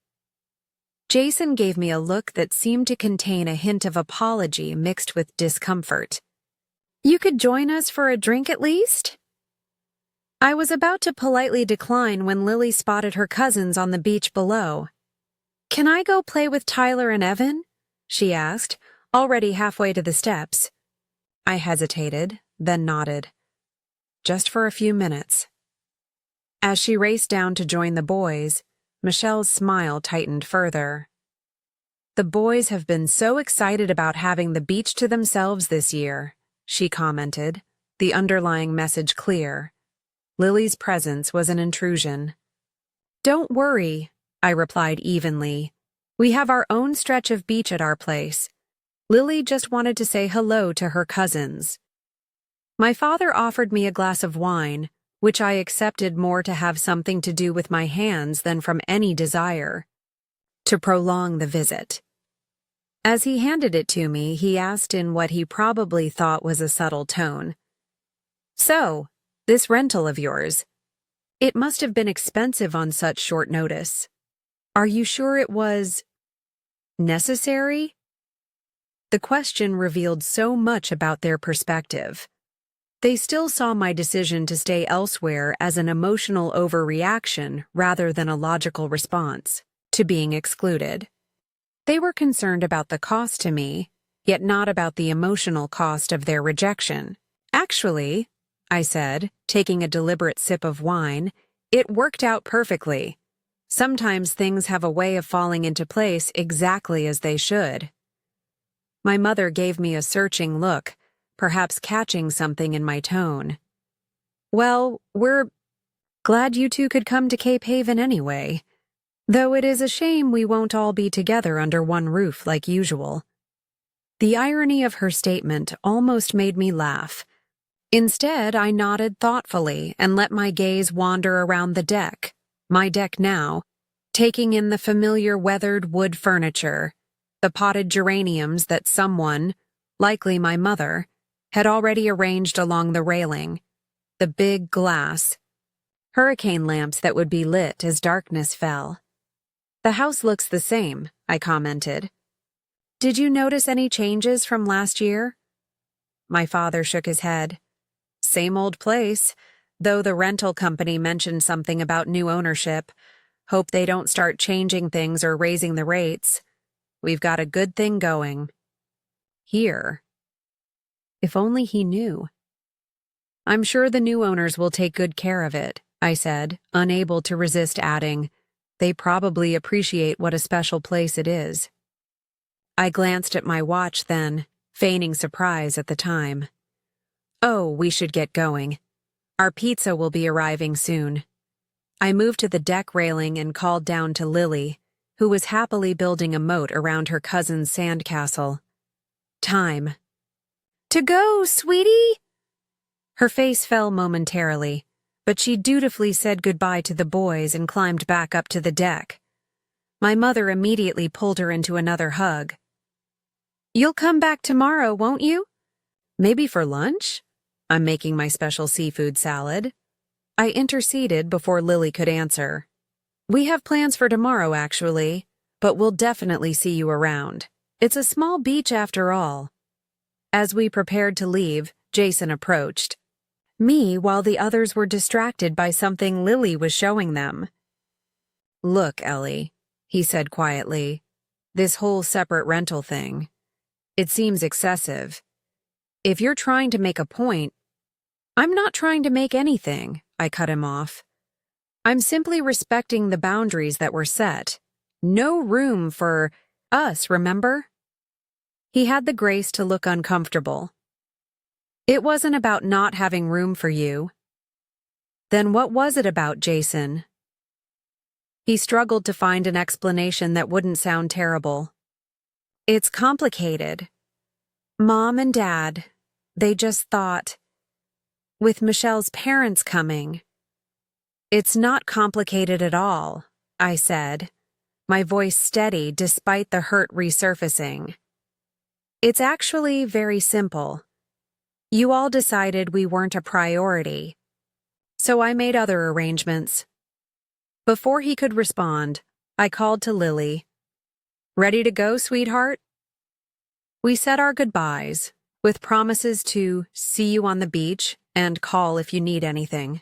Jason gave me a look that seemed to contain a hint of apology mixed with discomfort. You could join us for a drink at least? I was about to politely decline when Lily spotted her cousins on the beach below. Can I go play with Tyler and Evan? She asked, already halfway to the steps. I hesitated, then nodded. Just for a few minutes. As she raced down to join the boys, Michelle's smile tightened further. The boys have been so excited about having the beach to themselves this year, she commented, the underlying message clear. Lily's presence was an intrusion. Don't worry, I replied evenly. We have our own stretch of beach at our place. Lily just wanted to say hello to her cousins. My father offered me a glass of wine, which I accepted more to have something to do with my hands than from any desire to prolong the visit. As he handed it to me, he asked in what he probably thought was a subtle tone. So, this rental of yours, it must have been expensive on such short notice. Are you sure it was necessary? The question revealed so much about their perspective. They still saw my decision to stay elsewhere as an emotional overreaction rather than a logical response to being excluded. They were concerned about the cost to me, yet not about the emotional cost of their rejection. Actually, I said, taking a deliberate sip of wine, it worked out perfectly. Sometimes things have a way of falling into place exactly as they should. My mother gave me a searching look, perhaps catching something in my tone. Well, we're glad you two could come to Cape Haven anyway, though it is a shame we won't all be together under one roof like usual. The irony of her statement almost made me laugh. Instead, I nodded thoughtfully and let my gaze wander around the deck, my deck now, taking in the familiar weathered wood furniture, the potted geraniums that someone, likely my mother, had already arranged along the railing, the big glass, hurricane lamps that would be lit as darkness fell. The house looks the same, I commented. Did you notice any changes from last year? My father shook his head. Same old place, though the rental company mentioned something about new ownership. Hope they don't start changing things or raising the rates. We've got a good thing going. Here. If only he knew. I'm sure the new owners will take good care of it, I said, unable to resist adding. They probably appreciate what a special place it is. I glanced at my watch then, feigning surprise at the time. Oh, we should get going. Our pizza will be arriving soon. I moved to the deck railing and called down to Lily, who was happily building a moat around her cousin's sandcastle. Time. To go, sweetie! Her face fell momentarily, but she dutifully said goodbye to the boys and climbed back up to the deck. My mother immediately pulled her into another hug. You'll come back tomorrow, won't you? Maybe for lunch? I'm making my special seafood salad. I interceded before Lily could answer. We have plans for tomorrow, actually, but we'll definitely see you around. It's a small beach after all. As we prepared to leave, Jason approached me while the others were distracted by something Lily was showing them. Look, Ellie, he said quietly, this whole separate rental thing. It seems excessive. If you're trying to make a point, I'm not trying to make anything, I cut him off. I'm simply respecting the boundaries that were set. No room for us, remember? He had the grace to look uncomfortable. It wasn't about not having room for you. Then what was it about, Jason? He struggled to find an explanation that wouldn't sound terrible. It's complicated. Mom and Dad, they just thought, with Michelle's parents coming. It's not complicated at all, I said, my voice steady despite the hurt resurfacing. It's actually very simple. You all decided we weren't a priority, so I made other arrangements. Before he could respond, I called to Lily. Ready to go, sweetheart? We said our goodbyes, with promises to see you on the beach and call if you need anything.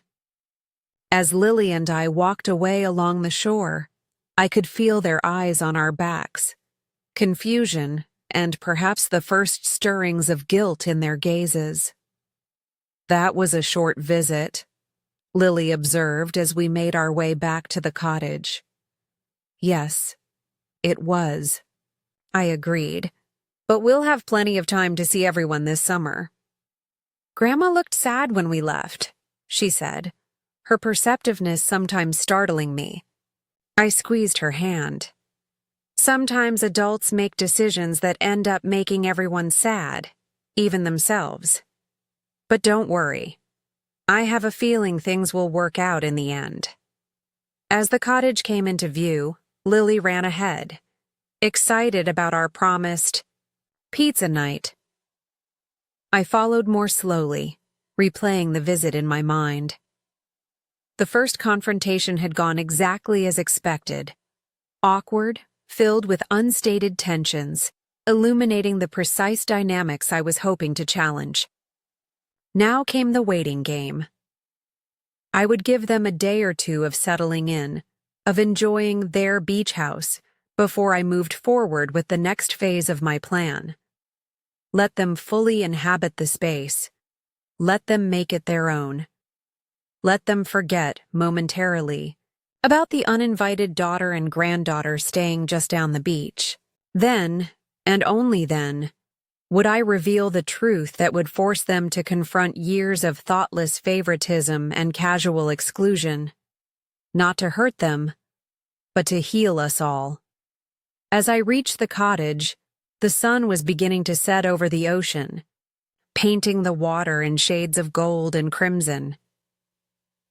As Lily and I walked away along the shore, I could feel their eyes on our backs, confusion, and perhaps the first stirrings of guilt in their gazes. "That was a short visit," Lily observed as we made our way back to the cottage. "Yes, it was," I agreed, "but we'll have plenty of time to see everyone this summer." "Grandma looked sad when we left," she said, her perceptiveness sometimes startling me. I squeezed her hand. "Sometimes adults make decisions that end up making everyone sad, even themselves. But don't worry. I have a feeling things will work out in the end." As the cottage came into view, Lily ran ahead, excited about our promised pizza night. I followed more slowly, replaying the visit in my mind. The first confrontation had gone exactly as expected. Awkward, filled with unstated tensions, illuminating the precise dynamics I was hoping to challenge. Now came the waiting game. I would give them a day or two of settling in, of enjoying their beach house, before I moved forward with the next phase of my plan. Let them fully inhabit the space. Let them make it their own. Let them forget, momentarily, about the uninvited daughter and granddaughter staying just down the beach. Then, and only then, would I reveal the truth that would force them to confront years of thoughtless favoritism and casual exclusion. Not to hurt them, but to heal us all. As I reached the cottage, the sun was beginning to set over the ocean, painting the water in shades of gold and crimson.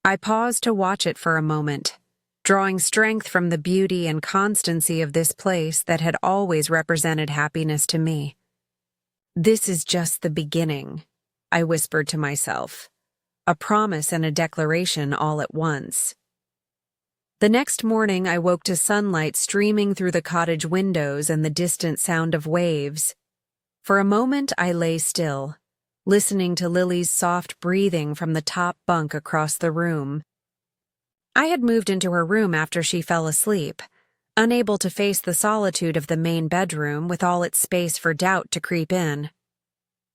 I paused to watch it for a moment, drawing strength from the beauty and constancy of this place that had always represented happiness to me. "This is just the beginning," I whispered to myself, a promise and a declaration all at once. The next morning I woke to sunlight streaming through the cottage windows and the distant sound of waves. For a moment I lay still, listening to Lily's soft breathing from the top bunk across the room. I had moved into her room after she fell asleep, unable to face the solitude of the main bedroom with all its space for doubt to creep in.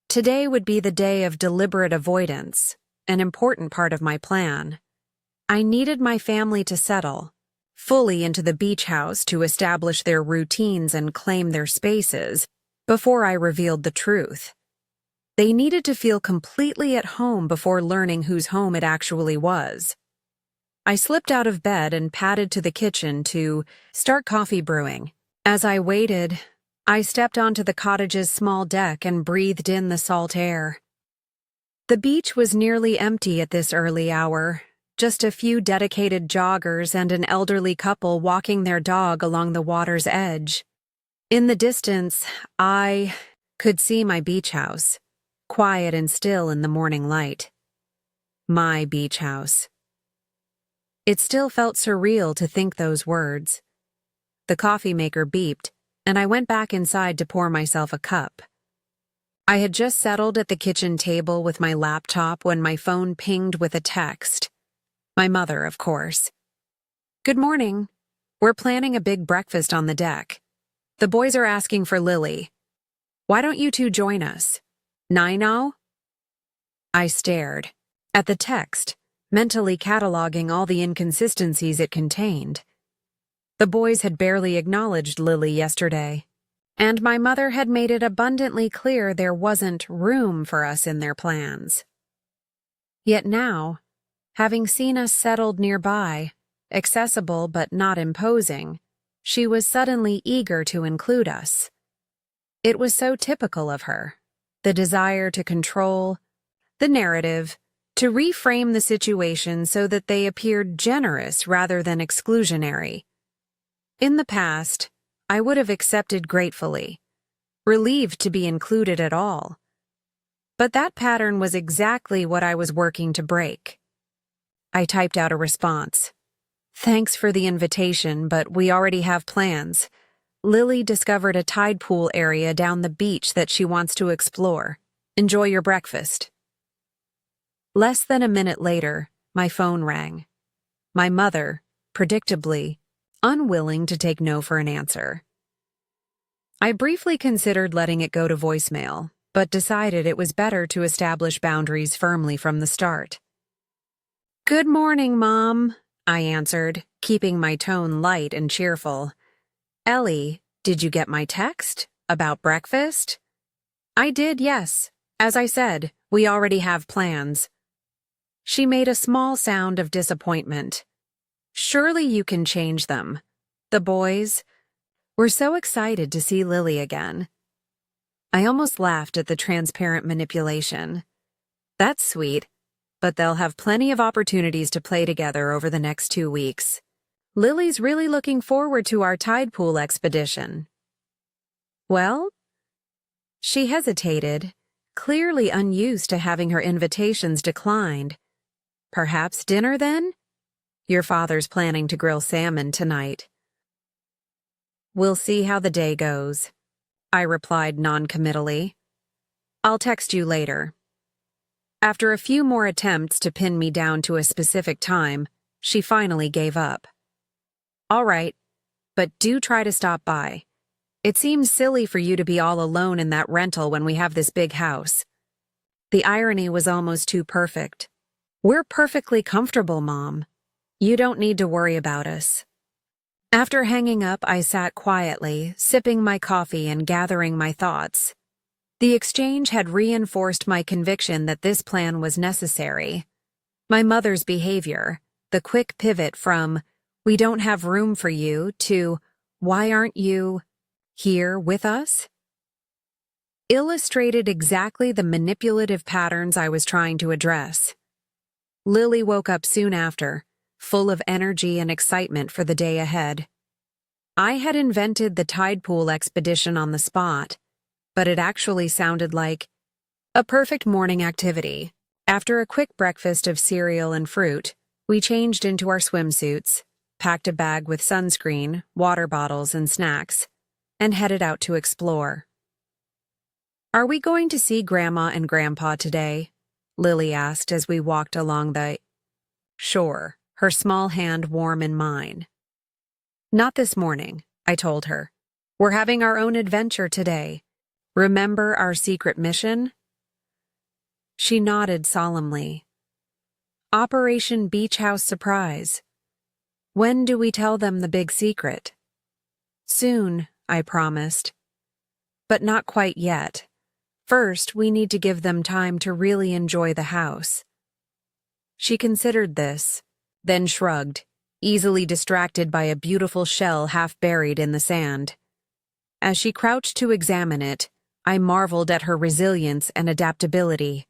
Today would be the day of deliberate avoidance, an important part of my plan. I needed my family to settle, fully into the beach house to establish their routines and claim their spaces, before I revealed the truth. They needed to feel completely at home before learning whose home it actually was. I slipped out of bed and padded to the kitchen to start coffee brewing. As I waited, I stepped onto the cottage's small deck and breathed in the salt air. The beach was nearly empty at this early hour, just a few dedicated joggers and an elderly couple walking their dog along the water's edge. In the distance, I could see my beach house, quiet and still in the morning light. My beach house. It still felt surreal to think those words. The coffee maker beeped, and I went back inside to pour myself a cup. I had just settled at the kitchen table with my laptop when my phone pinged with a text. My mother, of course. "Good morning. We're planning a big breakfast on the deck. The boys are asking for Lily. Why don't you two join us? Nino?" I stared at the text, mentally cataloging all the inconsistencies it contained. The boys had barely acknowledged Lily yesterday, and my mother had made it abundantly clear there wasn't room for us in their plans. Yet now, having seen us settled nearby, accessible but not imposing, she was suddenly eager to include us. It was so typical of her, the desire to control the narrative, to reframe the situation so that they appeared generous rather than exclusionary. In the past, I would have accepted gratefully, relieved to be included at all. But that pattern was exactly what I was working to break. I typed out a response. "Thanks for the invitation, but we already have plans. Lily discovered a tide pool area down the beach that she wants to explore. Enjoy your breakfast. Less than a minute later, my phone rang. My mother, predictably, unwilling to take no for an answer. I briefly considered letting it go to voicemail, but decided it was better to establish boundaries firmly from the start. "Good morning, Mom," I answered, keeping my tone light and cheerful. "Ellie, did you get my text? About breakfast?" "I did, yes. As I said, we already have plans." She made a small sound of disappointment. "Surely you can change them. The boys were so excited to see Lily again." I almost laughed at the transparent manipulation. "That's sweet, but they'll have plenty of opportunities to play together over the next 2 weeks. Lily's really looking forward to our tide pool expedition." "Well?" She hesitated, clearly unused to having her invitations declined. "Perhaps dinner, then? Your father's planning to grill salmon tonight." "We'll see how the day goes," I replied noncommittally. "I'll text you later." After a few more attempts to pin me down to a specific time, she finally gave up. "All right, but do try to stop by. It seems silly for you to be all alone in that rental when we have this big house." The irony was almost too perfect. "We're perfectly comfortable, Mom. You don't need to worry about us." After hanging up, I sat quietly, sipping my coffee and gathering my thoughts. The exchange had reinforced my conviction that this plan was necessary. My mother's behavior, the quick pivot from, "We don't have room for you," to, "Why aren't you here with us?" illustrated exactly the manipulative patterns I was trying to address. Lily woke up soon after, full of energy and excitement for the day ahead. I had invented the tide pool expedition on the spot, but it actually sounded like a perfect morning activity. After a quick breakfast of cereal and fruit, we changed into our swimsuits, packed a bag with sunscreen, water bottles, and snacks, and headed out to explore. "Are we going to see Grandma and Grandpa today?" Lily asked as we walked along the shore, her small hand warm in mine. "Not this morning," I told her. "We're having our own adventure today. Remember our secret mission?" She nodded solemnly. "Operation Beach House Surprise. When do we tell them the big secret?" "Soon," I promised. "But not quite yet. First, we need to give them time to really enjoy the house." She considered this, then shrugged, easily distracted by a beautiful shell half buried in the sand. As she crouched to examine it, I marveled at her resilience and adaptability.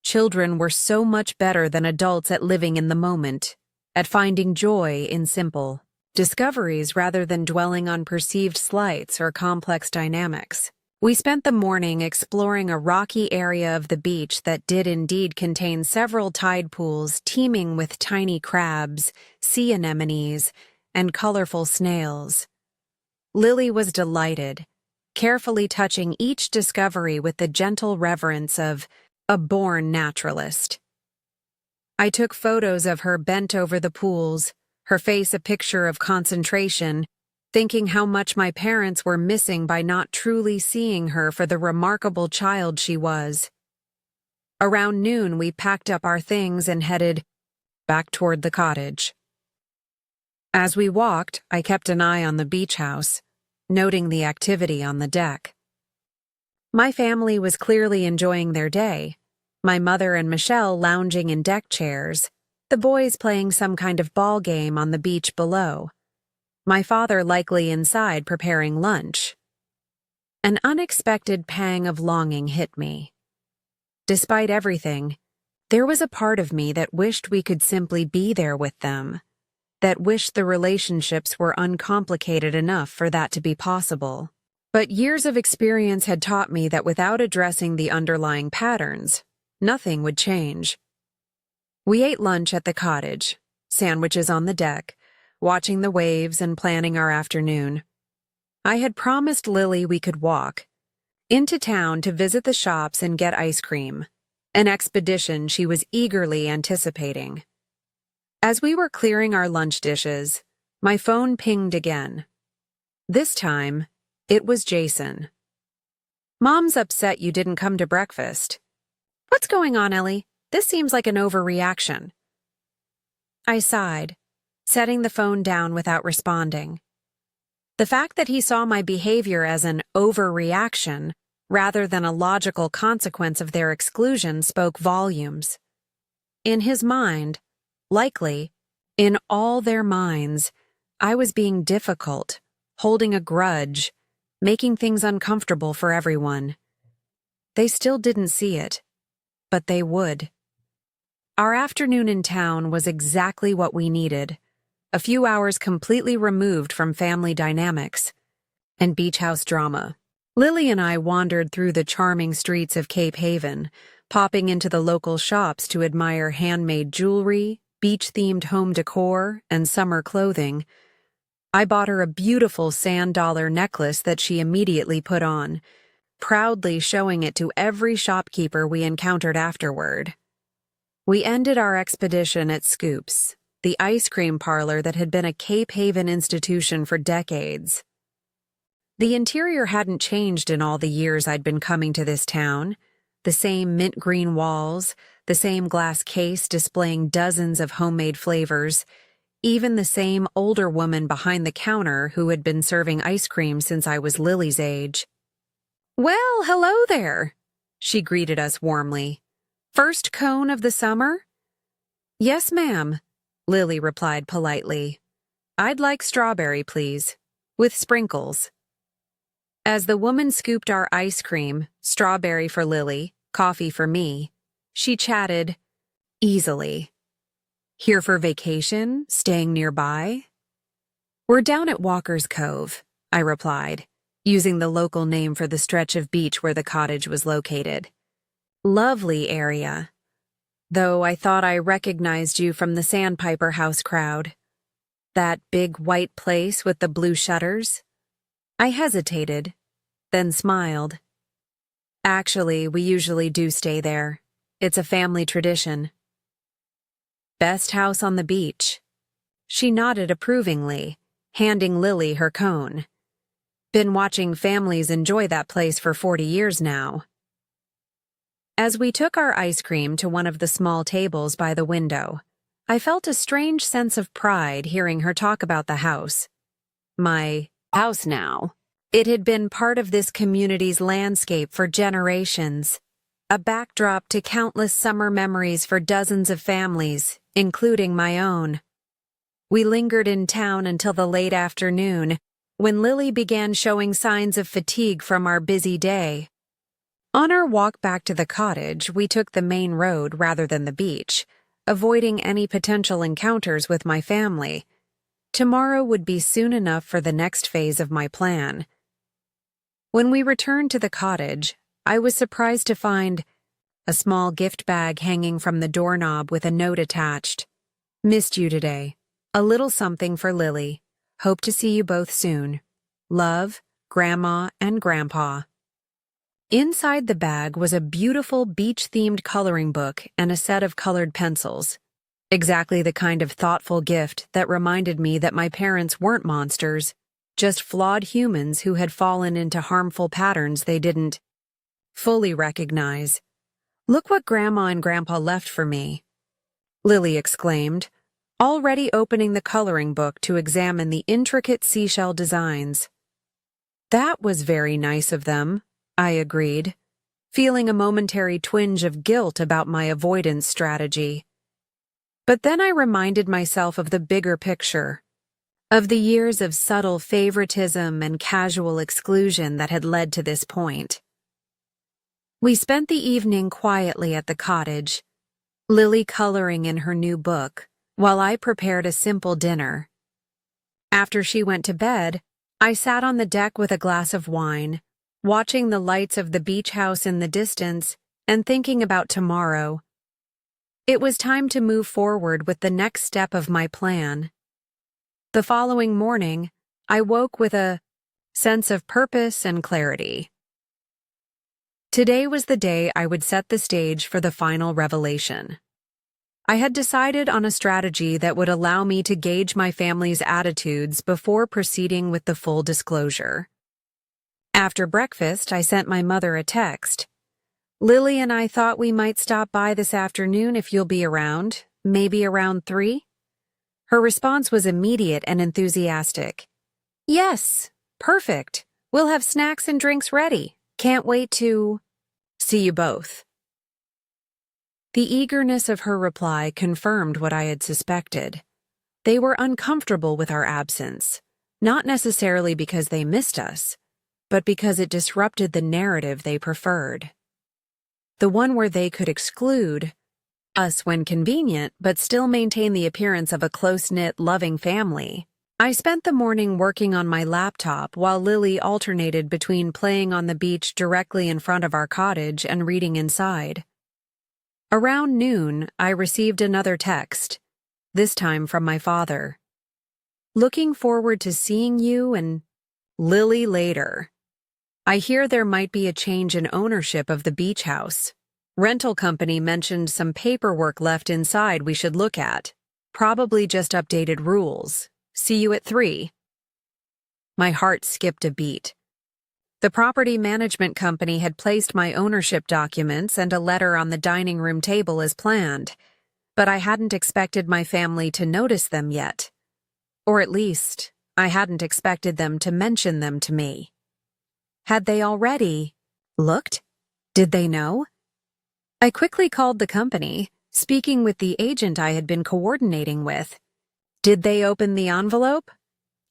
Children were so much better than adults at living in the moment, at finding joy in simple discoveries rather than dwelling on perceived slights or complex dynamics. We spent the morning exploring a rocky area of the beach that did indeed contain several tide pools teeming with tiny crabs, sea anemones, and colorful snails. Lily was delighted, carefully touching each discovery with the gentle reverence of a born naturalist. I took photos of her bent over the pools, her face a picture of concentration, thinking how much my parents were missing by not truly seeing her for the remarkable child she was. Around noon, we packed up our things and headed back toward the cottage. As we walked, I kept an eye on the beach house, noting the activity on the deck. My family was clearly enjoying their day, my mother and Michelle lounging in deck chairs, the boys playing some kind of ball game on the beach below. My father likely inside preparing lunch. An unexpected pang of longing hit me. Despite everything, there was a part of me that wished we could simply be there with them, that wished the relationships were uncomplicated enough for that to be possible. But years of experience had taught me that without addressing the underlying patterns, nothing would change. We ate lunch at the cottage, sandwiches on the deck, watching the waves and planning our afternoon. I had promised Lily we could walk, into town to visit the shops and get ice cream, an expedition she was eagerly anticipating. As we were clearing our lunch dishes, my phone pinged again. This time, it was Jason. "Mom's upset you didn't come to breakfast." "What's going on, Ellie? This seems like an overreaction." I sighed, setting the phone down without responding. The fact that he saw my behavior as an overreaction rather than a logical consequence of their exclusion spoke volumes. In his mind, likely, in all their minds, I was being difficult, holding a grudge, making things uncomfortable for everyone. They still didn't see it, but they would. Our afternoon in town was exactly what we needed, a few hours completely removed from family dynamics and beach house drama. Lily and I wandered through the charming streets of Cape Haven, popping into the local shops to admire handmade jewelry, beach-themed home decor, and summer clothing. I bought her a beautiful sand dollar necklace that she immediately put on, proudly showing it to every shopkeeper we encountered afterward. We ended our expedition at Scoops, the ice cream parlor that had been a Cape Haven institution for decades. The interior hadn't changed in all the years I'd been coming to this town. The same mint green walls, the same glass case displaying dozens of homemade flavors, even the same older woman behind the counter who had been serving ice cream since I was Lily's age. "Well, hello there," she greeted us warmly. "First cone of the summer?" "Yes, ma'am," Lily replied politely. "I'd like strawberry, please, with sprinkles." As the woman scooped our ice cream, strawberry for Lily, coffee for me, she chatted easily. "Here for vacation? Staying nearby?" "We're down at Walker's Cove," I replied, using the local name for the stretch of beach where the cottage was located. "Lovely area. Though I thought I recognized you from the Sandpiper House crowd. That big white place with the blue shutters?" I hesitated, then smiled. "Actually, we usually do stay there. It's a family tradition." "Best house on the beach." She nodded approvingly, handing Lily her cone. "Been watching families enjoy that place for 40 years now." As we took our ice cream to one of the small tables by the window, I felt a strange sense of pride hearing her talk about the house. My house now. It had been part of this community's landscape for generations, a backdrop to countless summer memories for dozens of families, including my own. We lingered in town until the late afternoon, when Lily began showing signs of fatigue from our busy day. On our walk back to the cottage, we took the main road rather than the beach, avoiding any potential encounters with my family. Tomorrow would be soon enough for the next phase of my plan. When we returned to the cottage, I was surprised to find a small gift bag hanging from the doorknob with a note attached. "Missed you today. A little something for Lily. Hope to see you both soon. Love, Grandma and Grandpa." Inside the bag was a beautiful beach-themed coloring book and a set of colored pencils. Exactly the kind of thoughtful gift that reminded me that my parents weren't monsters, just flawed humans who had fallen into harmful patterns they didn't fully recognize. "Look what Grandma and Grandpa left for me," Lily exclaimed, already opening the coloring book to examine the intricate seashell designs. "That was very nice of them," I agreed, feeling a momentary twinge of guilt about my avoidance strategy. But then I reminded myself of the bigger picture, of the years of subtle favoritism and casual exclusion that had led to this point. We spent the evening quietly at the cottage, Lily coloring in her new book, while I prepared a simple dinner. After she went to bed, I sat on the deck with a glass of wine, watching the lights of the beach house in the distance and thinking about tomorrow. It was time to move forward with the next step of my plan. The following morning, I woke with a sense of purpose and clarity. Today was the day I would set the stage for the final revelation. I had decided on a strategy that would allow me to gauge my family's attitudes before proceeding with the full disclosure. After breakfast, I sent my mother a text. "Lily and I thought we might stop by this afternoon if you'll be around, maybe around 3?" Her response was immediate and enthusiastic. "Yes, perfect. We'll have snacks and drinks ready. Can't wait to see you both." The eagerness of her reply confirmed what I had suspected. They were uncomfortable with our absence, not necessarily because they missed us, but because it disrupted the narrative they preferred. The one where they could exclude us when convenient, but still maintain the appearance of a close-knit, loving family. I spent the morning working on my laptop while Lily alternated between playing on the beach directly in front of our cottage and reading inside. Around noon, I received another text, this time from my father. "Looking forward to seeing you and Lily later. I hear there might be a change in ownership of the beach house. Rental company mentioned some paperwork left inside we should look at. Probably just updated rules. See you at 3. My heart skipped a beat. The property management company had placed my ownership documents and a letter on the dining room table as planned, but I hadn't expected my family to notice them yet. Or at least, I hadn't expected them to mention them to me. Had they already looked? Did they know? I quickly called the company, speaking with the agent I had been coordinating with. "Did they open the envelope?"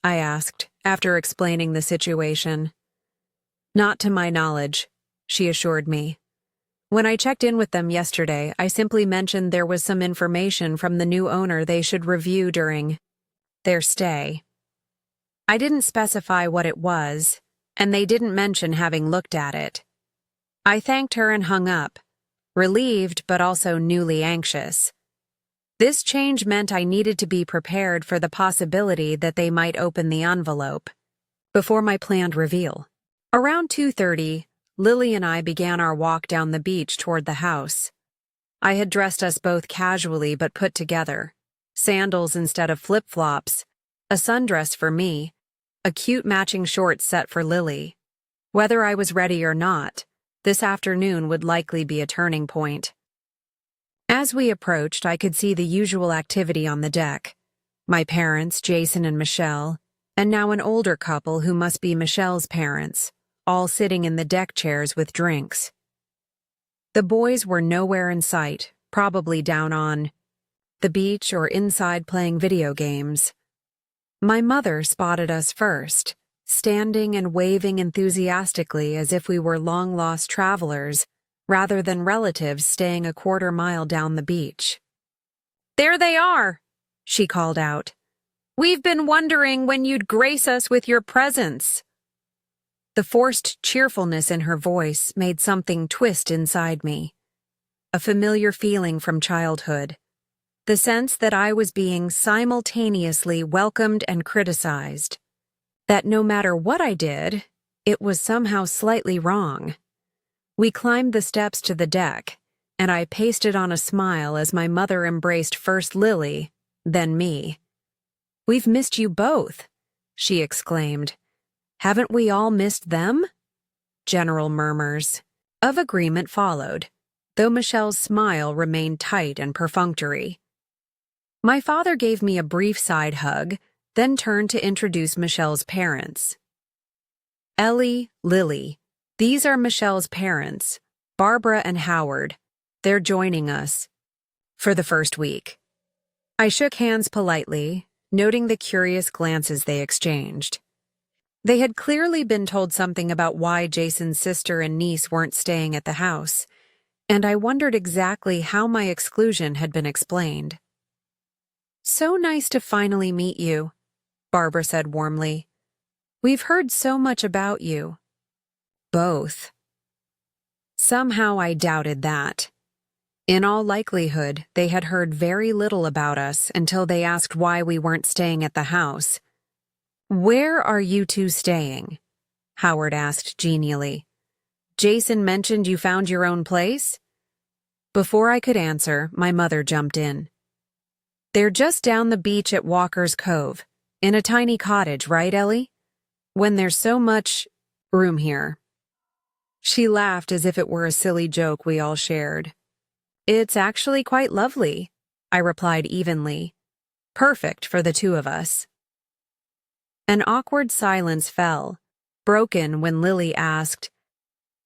I asked, after explaining the situation. "Not to my knowledge," she assured me. "When I checked in with them yesterday, I simply mentioned there was some information from the new owner they should review during their stay. I didn't specify what it was, and they didn't mention having looked at it." I thanked her and hung up, relieved but also newly anxious. This change meant I needed to be prepared for the possibility that they might open the envelope before my planned reveal. Around 2:30, Lily and I began our walk down the beach toward the house. I had dressed us both casually but put together. Sandals instead of flip-flops, a sundress for me, a cute matching short set for Lily. Whether I was ready or not, this afternoon would likely be a turning point. As we approached, I could see the usual activity on the deck. My parents, Jason and Michelle, and now an older couple who must be Michelle's parents, all sitting in the deck chairs with drinks. The boys were nowhere in sight, probably down on the beach or inside playing video games. My mother spotted us first, standing and waving enthusiastically as if we were long-lost travelers, rather than relatives staying a quarter-mile down the beach. "There they are," she called out. "We've been wondering when you'd grace us with your presence." The forced cheerfulness in her voice made something twist inside me. A familiar feeling from childhood. The sense that I was being simultaneously welcomed and criticized. That no matter what I did, it was somehow slightly wrong. We climbed the steps to the deck, and I pasted on a smile as my mother embraced first Lily, then me. "We've missed you both," she exclaimed. "Haven't we all missed them?" General murmurs of agreement followed, though Michelle's smile remained tight and perfunctory. My father gave me a brief side hug, then turned to introduce Michelle's parents. "Ellie, Lily. These are Michelle's parents, Barbara and Howard. They're joining us for the first week." I shook hands politely, noting the curious glances they exchanged. They had clearly been told something about why Jason's sister and niece weren't staying at the house, and I wondered exactly how my exclusion had been explained. "So nice to finally meet you," Barbara said warmly. "We've heard so much about you." Both. Somehow I doubted that. In all likelihood, they had heard very little about us until they asked why we weren't staying at the house. "Where are you two staying?" Howard asked genially. Jason mentioned you found your own place? Before I could answer, my mother jumped in. They're just down the beach at Walker's Cove, in a tiny cottage, right, Ellie? When there's so much room here. She laughed as if it were a silly joke we all shared. It's actually quite lovely, I replied evenly. Perfect for the two of us. An awkward silence fell, broken when Lily asked,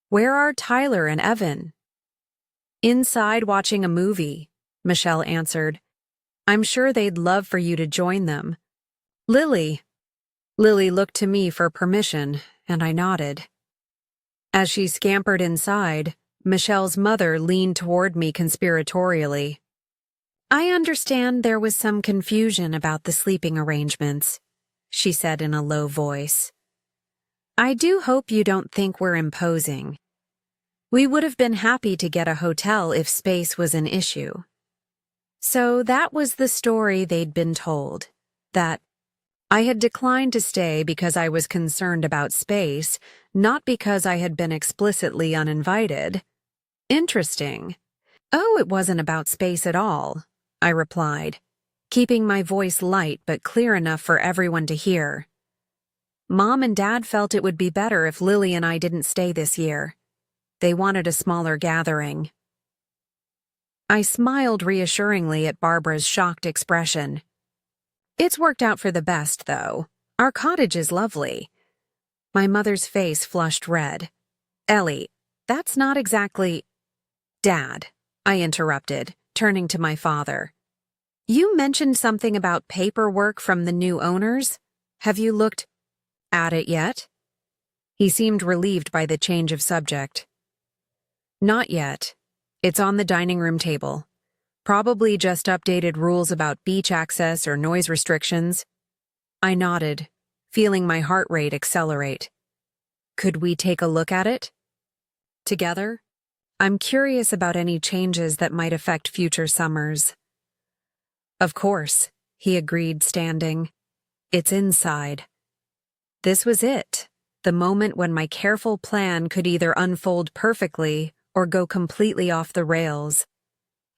Where are Tyler and Evan? Inside watching a movie, Michelle answered. I'm sure they'd love for you to join them. Lily looked to me for permission, and I nodded. As she scampered inside, Michelle's mother leaned toward me conspiratorially. I understand there was some confusion about the sleeping arrangements, she said in a low voice. I do hope you don't think we're imposing. We would have been happy to get a hotel if space was an issue. So that was the story they'd been told, that I had declined to stay because I was concerned about space, not because I had been explicitly uninvited. Interesting. Oh, it wasn't about space at all, I replied, keeping my voice light but clear enough for everyone to hear. Mom and Dad felt it would be better if Lily and I didn't stay this year. They wanted a smaller gathering. I smiled reassuringly at Barbara's shocked expression. It's worked out for the best, though. Our cottage is lovely. My mother's face flushed red. Ellie, that's not exactly... Dad, I interrupted, turning to my father. You mentioned something about paperwork from the new owners. Have you looked at it yet? He seemed relieved by the change of subject. Not yet. It's on the dining room table. Probably just updated rules about beach access or noise restrictions. I nodded, feeling my heart rate accelerate. Could we take a look at it? Together? I'm curious about any changes that might affect future summers. Of course, he agreed, standing. It's inside. This was it, the moment when my careful plan could either unfold perfectly or go completely off the rails.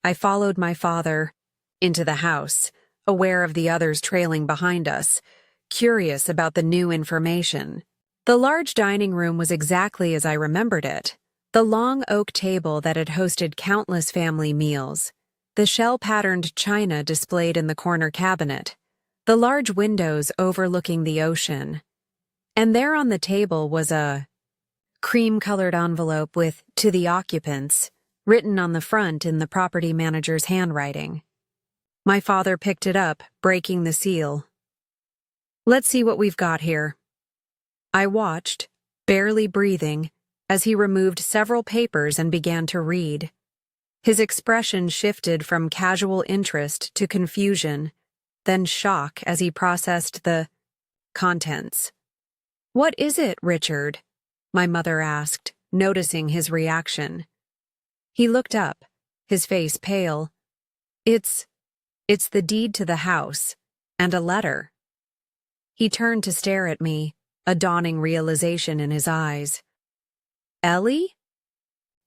I followed my father into the house, aware of the others trailing behind us, curious about the new information. The large dining room was exactly as I remembered it. The long oak table that had hosted countless family meals, the shell-patterned china displayed in the corner cabinet, the large windows overlooking the ocean. And there on the table was a cream-colored envelope with "To the occupants" written on the front in the property manager's handwriting. My father picked it up, breaking the seal. Let's see what we've got here. I watched, barely breathing, as he removed several papers and began to read. His expression shifted from casual interest to confusion, then shock as he processed the contents. What is it, Richard? My mother asked, noticing his reaction. He looked up, his face pale. It's the deed to the house, and a letter. He turned to stare at me, a dawning realization in his eyes. Ellie?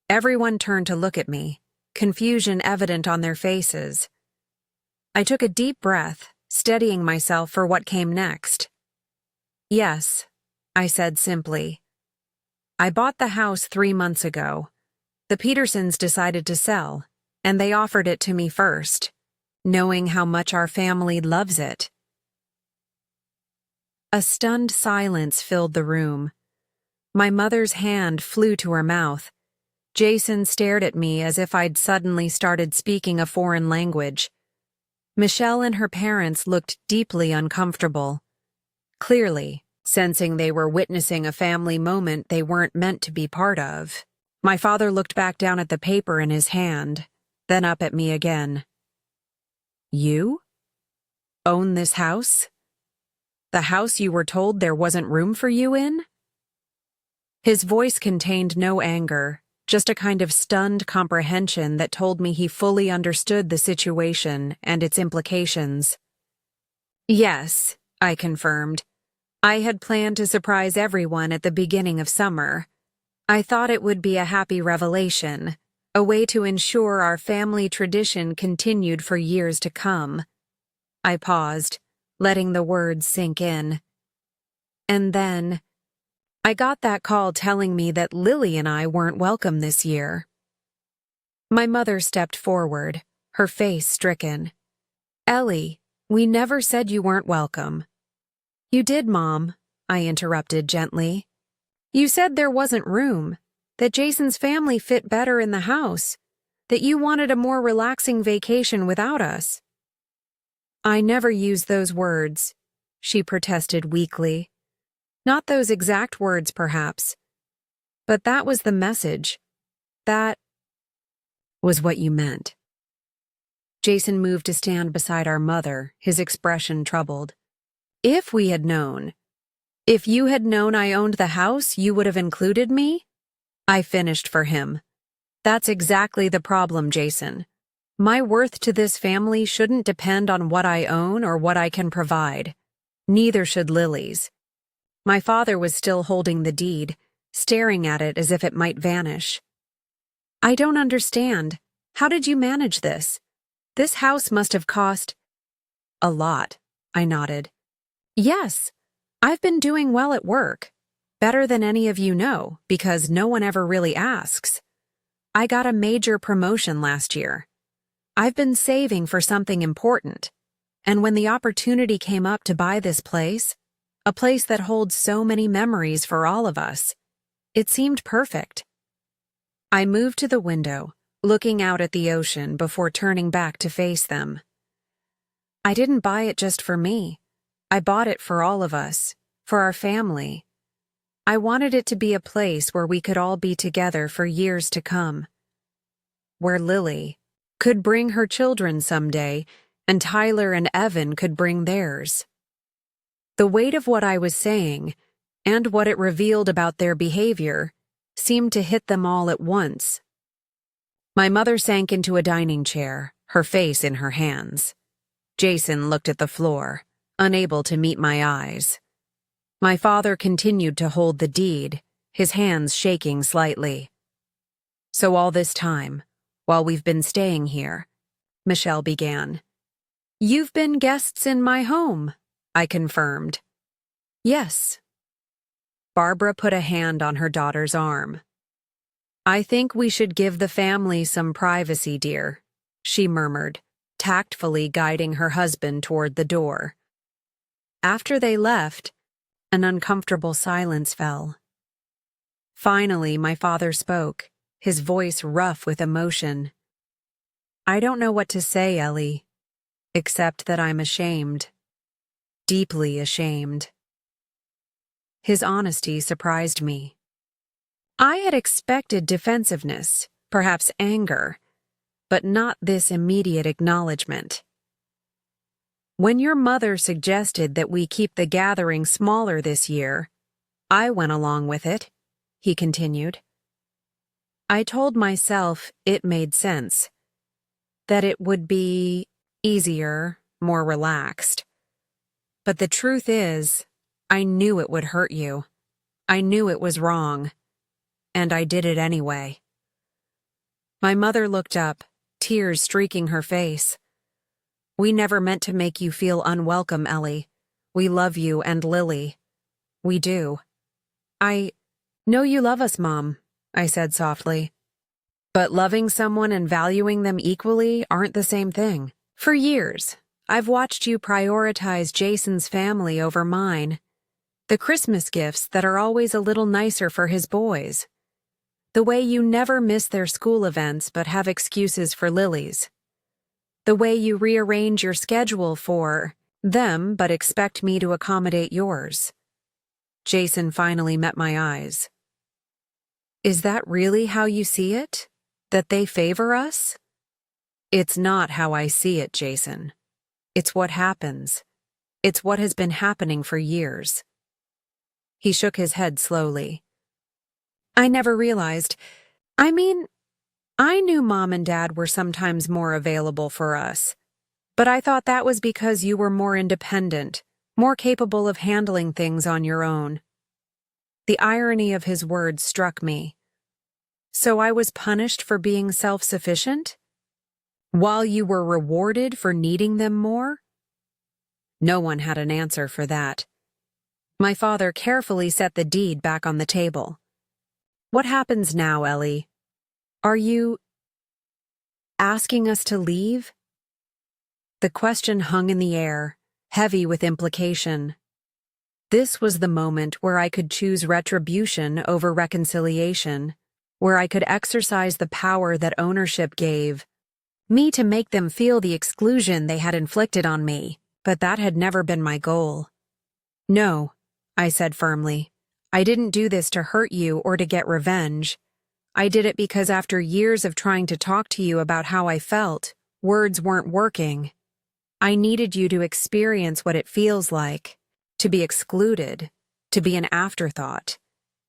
Everyone turned to look at me, confusion evident on their faces. I took a deep breath, steadying myself for what came next. Yes, I said simply. I bought the house 3 months ago. The Petersons decided to sell, and they offered it to me first, knowing how much our family loves it. A stunned silence filled the room. My mother's hand flew to her mouth. Jason stared at me as if I'd suddenly started speaking a foreign language. Michelle and her parents looked deeply uncomfortable. Clearly, sensing they were witnessing a family moment they weren't meant to be part of. My father looked back down at the paper in his hand, then up at me again. You? Own this house? The house you were told there wasn't room for you in? His voice contained no anger, just a kind of stunned comprehension that told me he fully understood the situation and its implications. Yes, I confirmed. I had planned to surprise everyone at the beginning of summer. I thought it would be a happy revelation, a way to ensure our family tradition continued for years to come. I paused, letting the words sink in. And then, I got that call telling me that Lily and I weren't welcome this year. My mother stepped forward, her face stricken. Ellie, we never said you weren't welcome. You did, Mom, I interrupted gently. You said there wasn't room, that Jason's family fit better in the house, that you wanted a more relaxing vacation without us. I never used those words, she protested weakly. Not those exact words, perhaps. But that was the message. That was what you meant. Jason moved to stand beside our mother, his expression troubled. If we had known, if you had known I owned the house, you would have included me? I finished for him. That's exactly the problem, Jason. My worth to this family shouldn't depend on what I own or what I can provide. Neither should Lily's. My father was still holding the deed, staring at it as if it might vanish. I don't understand. How did you manage this? This house must have cost a lot, I nodded. Yes, I've been doing well at work. Better than any of you know, because no one ever really asks. I got a major promotion last year. I've been saving for something important. And when the opportunity came up to buy this place, a place that holds so many memories for all of us, it seemed perfect. I moved to the window, looking out at the ocean before turning back to face them. I didn't buy it just for me. I bought it for all of us, for our family. I wanted it to be a place where we could all be together for years to come. Where Lily could bring her children someday, and Tyler and Evan could bring theirs. The weight of what I was saying, and what it revealed about their behavior, seemed to hit them all at once. My mother sank into a dining chair, her face in her hands. Jason looked at the floor, unable to meet my eyes. My father continued to hold the deed, his hands shaking slightly. So all this time, while we've been staying here, Michelle began. You've been guests in my home, I confirmed. Yes. Barbara put a hand on her daughter's arm. I think we should give the family some privacy, dear, she murmured, tactfully guiding her husband toward the door. After they left, an uncomfortable silence fell. Finally, my father spoke, his voice rough with emotion. I don't know what to say, Ellie, except that I'm ashamed. Deeply ashamed. His honesty surprised me. I had expected defensiveness, perhaps anger, but not this immediate acknowledgement. When your mother suggested that we keep the gathering smaller this year, I went along with it, he continued. I told myself it made sense, that it would be easier, more relaxed. But the truth is, I knew it would hurt you. I knew it was wrong. And I did it anyway. My mother looked up, tears streaking her face. We never meant to make you feel unwelcome, Ellie. We love you and Lily. We do. I know you love us, Mom, I said softly. But loving someone and valuing them equally aren't the same thing. For years, I've watched you prioritize Jason's family over mine. The Christmas gifts that are always a little nicer for his boys. The way you never miss their school events but have excuses for Lily's. The way you rearrange your schedule for them but expect me to accommodate yours. Jason finally met my eyes. Is that really how you see it? That they favor us? It's not how I see it, Jason. It's what happens. It's what has been happening for years. He shook his head slowly. I never realized. I knew Mom and Dad were sometimes more available for us. But I thought that was because you were more independent, more capable of handling things on your own. The irony of his words struck me, So I was punished for being self-sufficient? While you were rewarded for needing them more? No one had an answer for that. My father carefully set the deed back on the table. What happens now, Ellie? Are you asking us to leave? The question hung in the air, heavy with implication. This was the moment where I could choose retribution over reconciliation, where I could exercise the power that ownership gave me to make them feel the exclusion they had inflicted on me, but that had never been my goal. No, I said firmly. I didn't do this to hurt you or to get revenge. I did it because after years of trying to talk to you about how I felt, words weren't working. I needed you to experience what it feels like, to be excluded, to be an afterthought,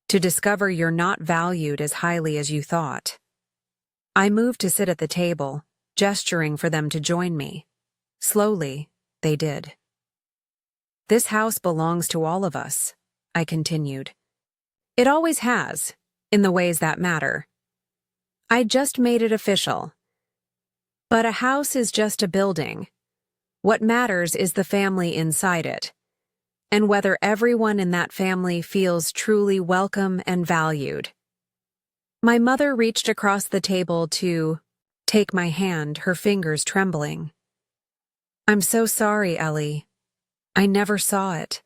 to discover you're not valued as highly as you thought. I moved to sit at the table, gesturing for them to join me. Slowly, they did. This house belongs to all of us, I continued. It always has, in the ways that matter. I just made it official. But a house is just a building. What matters is the family inside it, and whether everyone in that family feels truly welcome and valued. My mother reached across the table to take my hand, her fingers trembling. I'm so sorry, Ellie. I never saw it.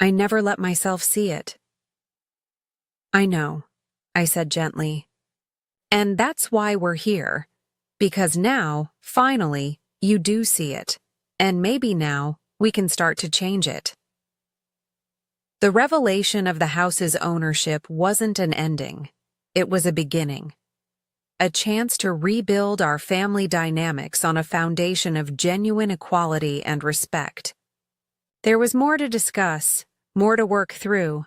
I never let myself see it. I know, I said gently. And that's why we're here. Because now, finally, you do see it. And maybe now, we can start to change it. The revelation of the house's ownership wasn't an ending. It was a beginning. A chance to rebuild our family dynamics on a foundation of genuine equality and respect. There was more to discuss, more to work through,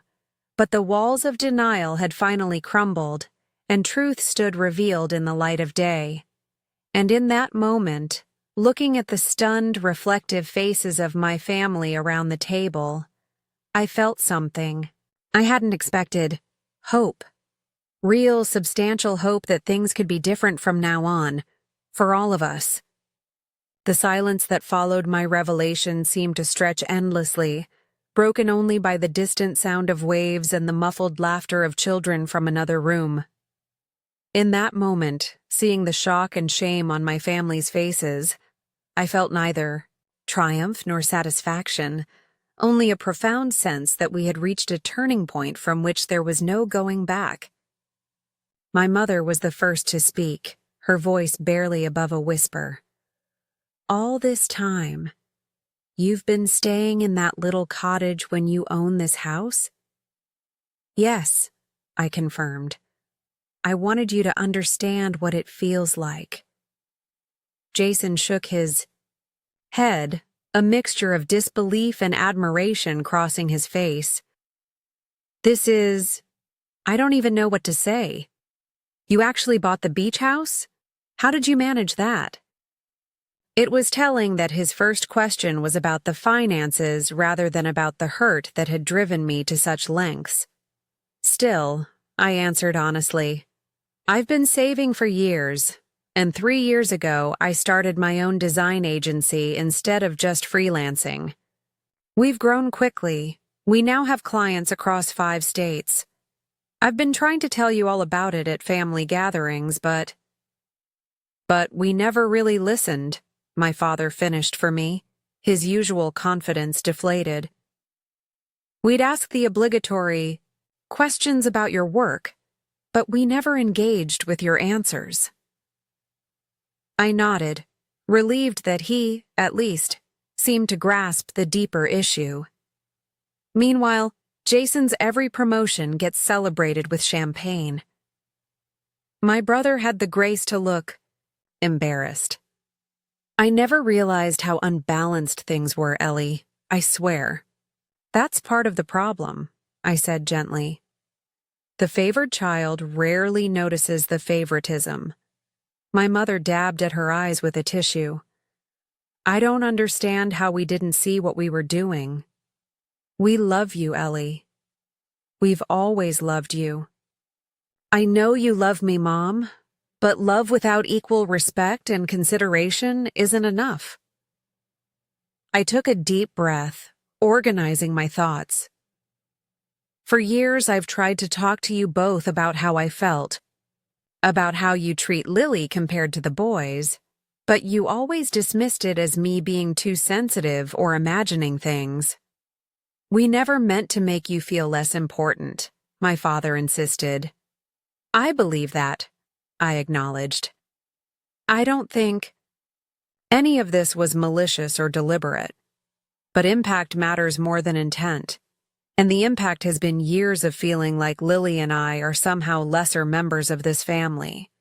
but the walls of denial had finally crumbled, and truth stood revealed in the light of day. And in that moment, looking at the stunned, reflective faces of my family around the table, I felt something I hadn't expected: hope. Real, substantial hope that things could be different from now on, for all of us. The silence that followed my revelation seemed to stretch endlessly, broken only by the distant sound of waves and the muffled laughter of children from another room. In that moment, seeing the shock and shame on my family's faces, I felt neither triumph nor satisfaction, only a profound sense that we had reached a turning point from which there was no going back. My mother was the first to speak, her voice barely above a whisper. All this time, you've been staying in that little cottage when you own this house? Yes, I confirmed. I wanted you to understand what it feels like. Jason shook his head, a mixture of disbelief and admiration crossing his face. I don't even know what to say. You actually bought the beach house? How did you manage that? It was telling that his first question was about the finances rather than about the hurt that had driven me to such lengths. Still, I answered honestly, I've been saving for years, and 3 years ago I started my own design agency instead of just freelancing. We've grown quickly. We now have clients across 5 states. I've been trying to tell you all about it at family gatherings, but we never really listened, my father finished for me, his usual confidence deflated. We'd ask the obligatory questions about your work, but we never engaged with your answers. I nodded, relieved that he, at least, seemed to grasp the deeper issue. Meanwhile, Jason's every promotion gets celebrated with champagne. My brother had the grace to look embarrassed. I never realized how unbalanced things were, Ellie, I swear. That's part of the problem, I said gently. The favored child rarely notices the favoritism. My mother dabbed at her eyes with a tissue. I don't understand how we didn't see what we were doing. We love you, Ellie. We've always loved you. I know you love me, Mom, but love without equal respect and consideration isn't enough. I took a deep breath, organizing my thoughts. For years, I've tried to talk to you both about how I felt, about how you treat Lily compared to the boys, but you always dismissed it as me being too sensitive or imagining things. We never meant to make you feel less important, my father insisted. I believe that, I acknowledged. I don't think any of this was malicious or deliberate, but impact matters more than intent. And the impact has been years of feeling like Lily and I are somehow lesser members of this family.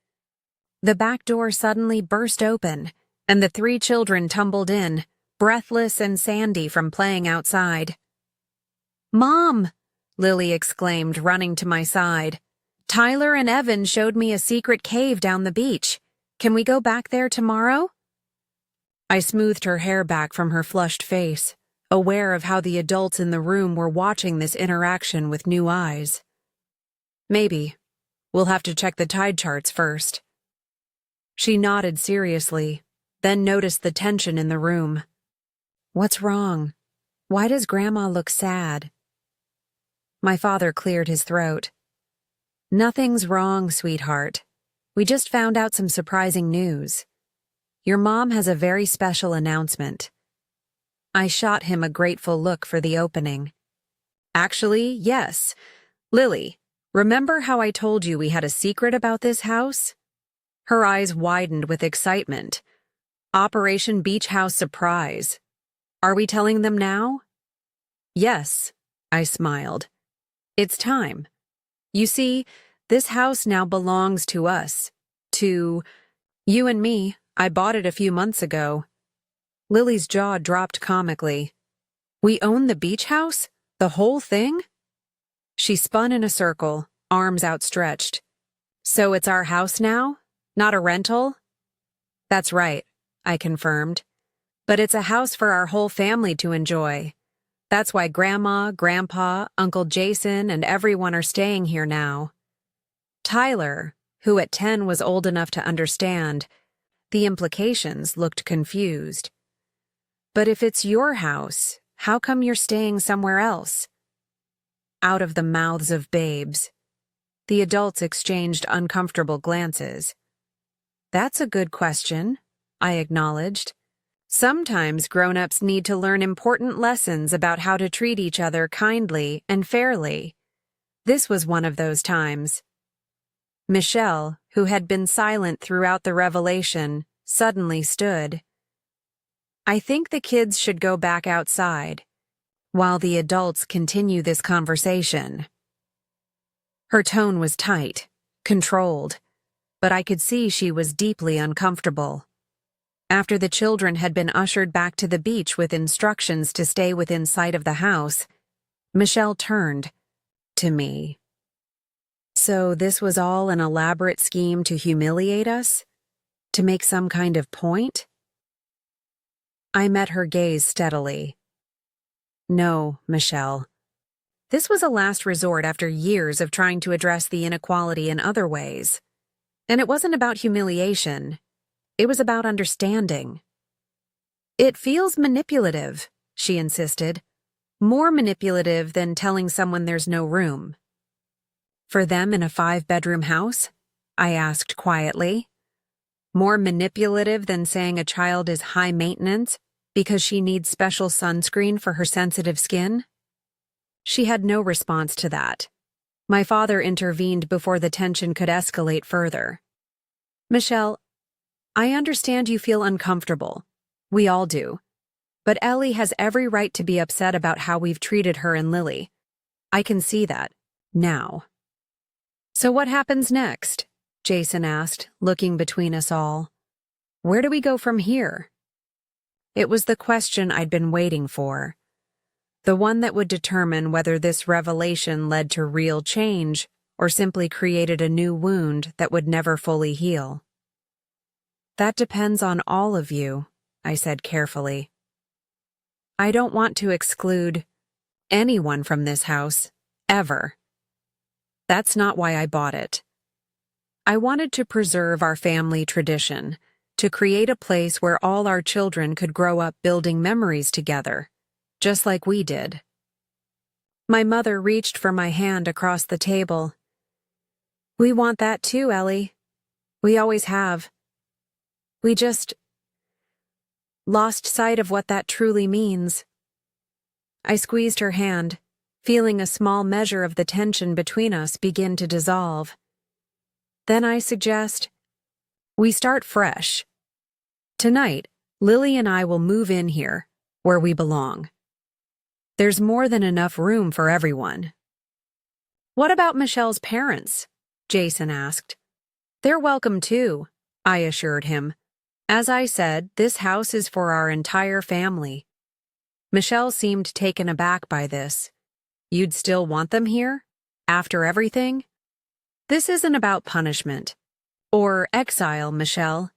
The back door suddenly burst open, and the 3 children tumbled in, breathless and sandy from playing outside. "Mom!" Lily exclaimed, running to my side. "Tyler and Evan showed me a secret cave down the beach. Can we go back there tomorrow?" I smoothed her hair back from her flushed face, aware of how the adults in the room were watching this interaction with new eyes. "Maybe. We'll have to check the tide charts first." She nodded seriously, then noticed the tension in the room. "What's wrong? Why does Grandma look sad?" My father cleared his throat. "Nothing's wrong, sweetheart. We just found out some surprising news. Your mom has a very special announcement." I shot him a grateful look for the opening. "Actually, yes. Lily, remember how I told you we had a secret about this house?" Her eyes widened with excitement. "Operation Beach House Surprise. Are we telling them now?" "Yes," I smiled. "It's time. You see, this house now belongs to us. To you and me. I bought it a few months ago." Lily's jaw dropped comically. "We own the beach house? The whole thing?" She spun in a circle, arms outstretched. "So it's our house now? Not a rental?" "That's right," I confirmed. "But it's a house for our whole family to enjoy. That's why Grandma, Grandpa, Uncle Jason, and everyone are staying here now." Tyler, who at 10 was old enough to understand the implications, looked confused. "But if it's your house, how come you're staying somewhere else?" Out of the mouths of babes, the adults exchanged uncomfortable glances. "That's a good question," I acknowledged. "Sometimes grown-ups need to learn important lessons about how to treat each other kindly and fairly. This was one of those times." Michelle, who had been silent throughout the revelation, suddenly stood. "I think the kids should go back outside, while the adults continue this conversation." Her tone was tight, controlled, but I could see she was deeply uncomfortable. After the children had been ushered back to the beach with instructions to stay within sight of the house, Michelle turned to me. "So this was all an elaborate scheme to humiliate us? To make some kind of point?" I met her gaze steadily. "No, Michelle. This was a last resort after years of trying to address the inequality in other ways. And it wasn't about humiliation. It was about understanding." "It feels manipulative," she insisted. "More manipulative than telling someone there's no room." "For them in a 5-bedroom house?" I asked quietly. "More manipulative than saying a child is high maintenance because she needs special sunscreen for her sensitive skin?" She had no response to that. My father intervened before the tension could escalate further. "Michelle, I understand you feel uncomfortable. We all do. But Ellie has every right to be upset about how we've treated her and Lily. I can see that, now." "So what happens next?" Jason asked, looking between us all. "Where do we go from here?" It was the question I'd been waiting for. The one that would determine whether this revelation led to real change or simply created a new wound that would never fully heal. "That depends on all of you," I said carefully. "I don't want to exclude anyone from this house, ever. That's not why I bought it. I wanted to preserve our family tradition, to create a place where all our children could grow up building memories together, just like we did. My mother reached for my hand across the table. We want that too, Ellie. We always have. We just lost sight of what that truly means. I squeezed her hand, feeling a small measure of the tension between us begin to dissolve. Then I suggest we start fresh. Tonight, Lily and I will move in here, where we belong. There's more than enough room for everyone. What about Michelle's parents? Jason asked. They're welcome too, I assured him. As I said, this house is for our entire family. Michelle seemed taken aback by this. You'd still want them here? After everything? This isn't about punishment. Or exile, Michelle.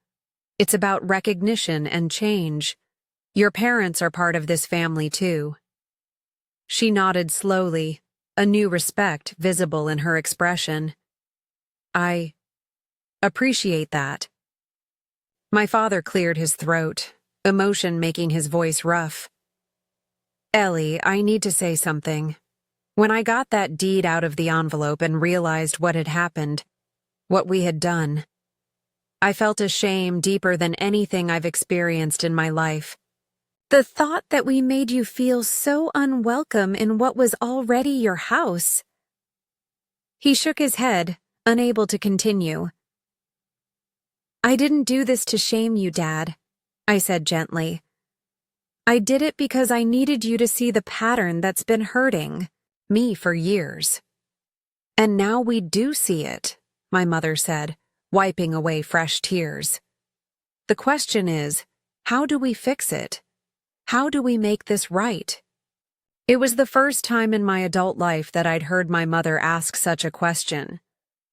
It's about recognition and change. Your parents are part of this family too. She nodded slowly, a new respect visible in her expression. I appreciate that. My father cleared his throat, emotion making his voice rough. Ellie, I need to say something. When I got that deed out of the envelope and realized what had happened, what we had done, I felt a shame deeper than anything I've experienced in my life. The thought that we made you feel so unwelcome in what was already your house. He shook his head, unable to continue. I didn't do this to shame you, Dad, I said gently. I did it because I needed you to see the pattern that's been hurting me for years. And now we do see it, my mother said, wiping away fresh tears. The question is, how do we fix it? How do we make this right? It was the first time in my adult life that I'd heard my mother ask such a question.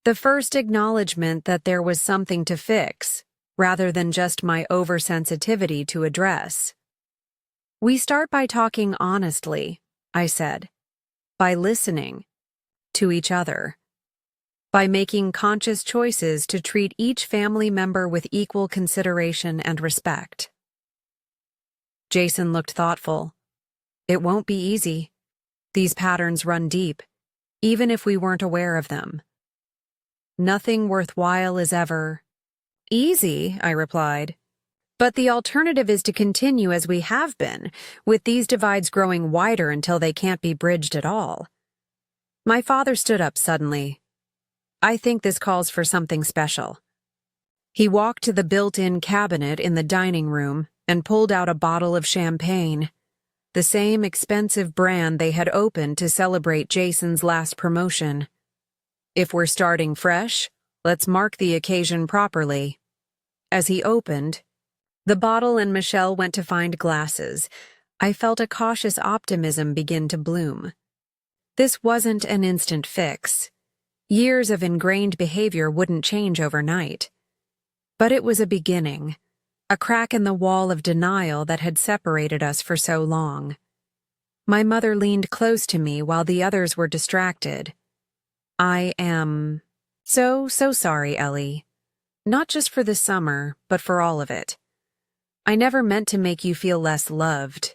The first acknowledgement that there was something to fix, rather than just my oversensitivity to address. We start by talking honestly, I said, by listening to each other, by making conscious choices to treat each family member with equal consideration and respect. Jason looked thoughtful. It won't be easy. These patterns run deep, even if we weren't aware of them. Nothing worthwhile is ever easy, I replied. But the alternative is to continue as we have been, with these divides growing wider until they can't be bridged at all. My father stood up suddenly. I think this calls for something special. He walked to the built-in cabinet in the dining room and pulled out a bottle of champagne, the same expensive brand they had opened to celebrate Jason's last promotion. If we're starting fresh, let's mark the occasion properly. As he opened the bottle and Michelle went to find glasses, I felt a cautious optimism begin to bloom. This wasn't an instant fix. Years of ingrained behavior wouldn't change overnight. But it was a beginning, a crack in the wall of denial that had separated us for so long. My mother leaned close to me while the others were distracted. I am so sorry, Ellie. Not just for this summer, but for all of it. I never meant to make you feel less loved.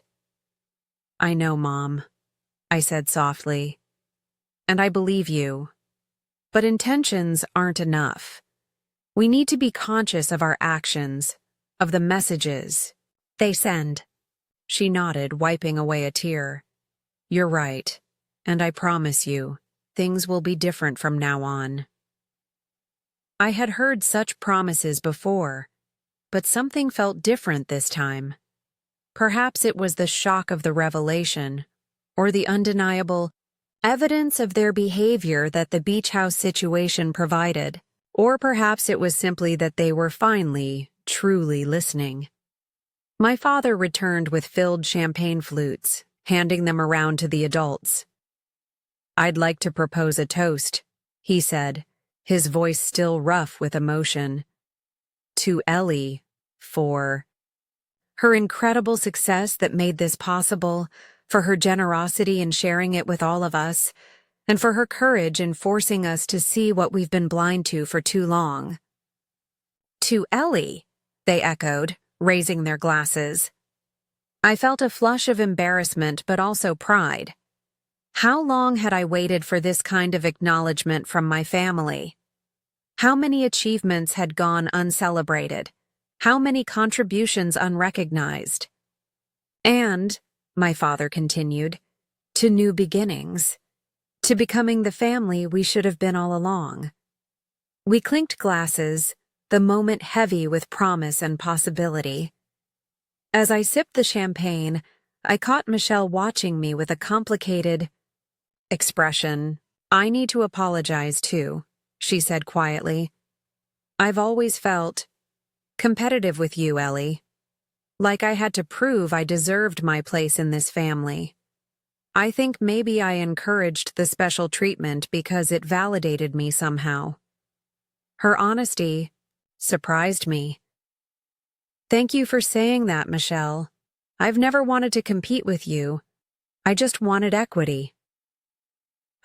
I know, Mom, I said softly. And I believe you. But intentions aren't enough. We need to be conscious of our actions, of the messages they send. She nodded, wiping away a tear. You're right, and I promise you, things will be different from now on. I had heard such promises before, but something felt different this time. Perhaps it was the shock of the revelation, or the undeniable evidence of their behavior that the beach house situation provided, or perhaps it was simply that they were finally, truly listening. My father returned with filled champagne flutes, handing them around to the adults. I'd like to propose a toast, he said, his voice still rough with emotion. To Ellie, for her incredible success that made this possible, for her generosity in sharing it with all of us, and for her courage in forcing us to see what we've been blind to for too long. To Ellie, they echoed, raising their glasses. I felt a flush of embarrassment but also pride. How long had I waited for this kind of acknowledgement from my family? How many achievements had gone uncelebrated? How many contributions unrecognized? And, my father continued, to new beginnings, to becoming the family we should have been all along. We clinked glasses, the moment heavy with promise and possibility. As I sipped the champagne, I caught Michelle watching me with a complicated expression. I need to apologize too, she said quietly. I've always felt competitive with you, Ellie. Like I had to prove I deserved my place in this family. I think maybe I encouraged the special treatment because it validated me somehow. Her honesty surprised me. Thank you for saying that, Michelle. I've never wanted to compete with you. I just wanted equity.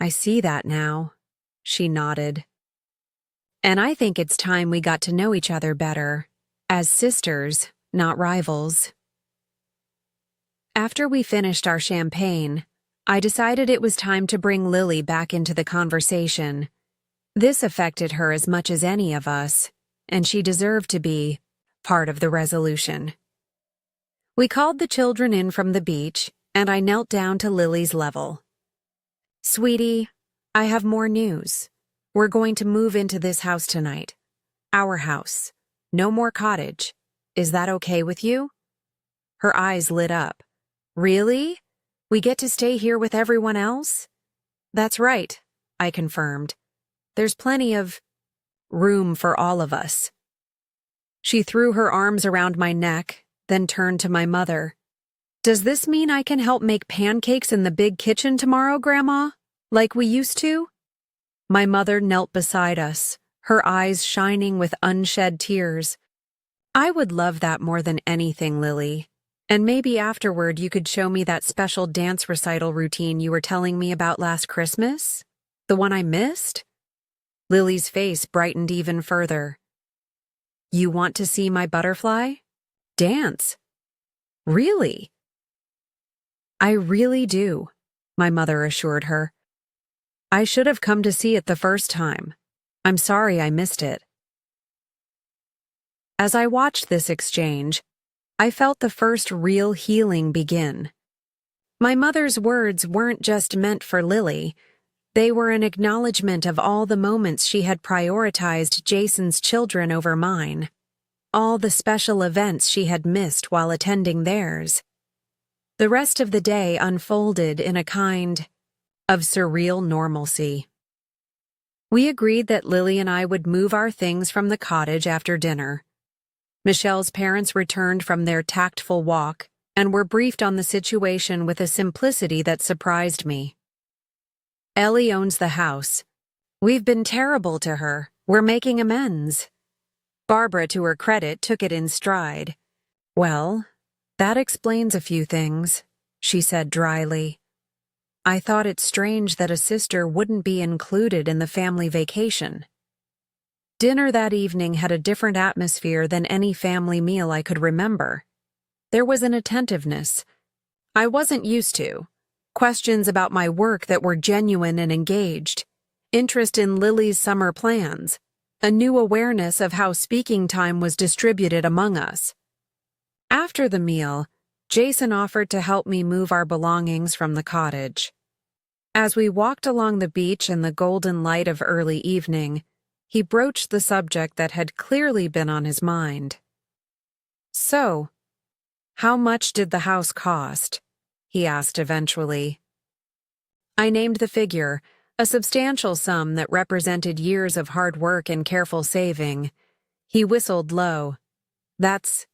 I see that now, she nodded. And I think it's time we got to know each other better, as sisters, not rivals. After we finished our champagne, I decided it was time to bring Lily back into the conversation. This affected her as much as any of us, and she deserved to be part of the resolution. We called the children in from the beach, and I knelt down to Lily's level. Sweetie, I have more news. We're going to move into this house tonight. Our house. No more cottage. Is that okay with you? Her eyes lit up. Really? We get to stay here with everyone else? That's right, I confirmed. There's plenty of room for all of us. She threw her arms around my neck, then turned to my mother. Does this mean I can help make pancakes in the big kitchen tomorrow, Grandma? Like we used to? My mother knelt beside us, her eyes shining with unshed tears. I would love that more than anything, Lily. And maybe afterward you could show me that special dance recital routine you were telling me about last Christmas? The one I missed? Lily's face brightened even further. You want to see my butterfly? Dance? Really? I really do, my mother assured her. I should have come to see it the first time. I'm sorry I missed it. As I watched this exchange, I felt the first real healing begin. My mother's words weren't just meant for Lily. They were an acknowledgement of all the moments she had prioritized Jason's children over mine, all the special events she had missed while attending theirs. The rest of the day unfolded in a kind of surreal normalcy. We agreed that Lily and I would move our things from the cottage after dinner. Michelle's parents returned from their tactful walk and were briefed on the situation with a simplicity that surprised me. Ellie owns the house. We've been terrible to her. We're making amends. Barbara, to her credit, took it in stride. Well, that explains a few things, she said dryly. I thought it strange that a sister wouldn't be included in the family vacation. Dinner that evening had a different atmosphere than any family meal I could remember. There was an attentiveness I wasn't used to. Questions about my work that were genuine and engaged, interest in Lily's summer plans, a new awareness of how speaking time was distributed among us. After the meal, Jason offered to help me move our belongings from the cottage. As we walked along the beach in the golden light of early evening, he broached the subject that had clearly been on his mind. So, how much did the house cost? He asked eventually. I named the figure, a substantial sum that represented years of hard work and careful saving. He whistled low. That's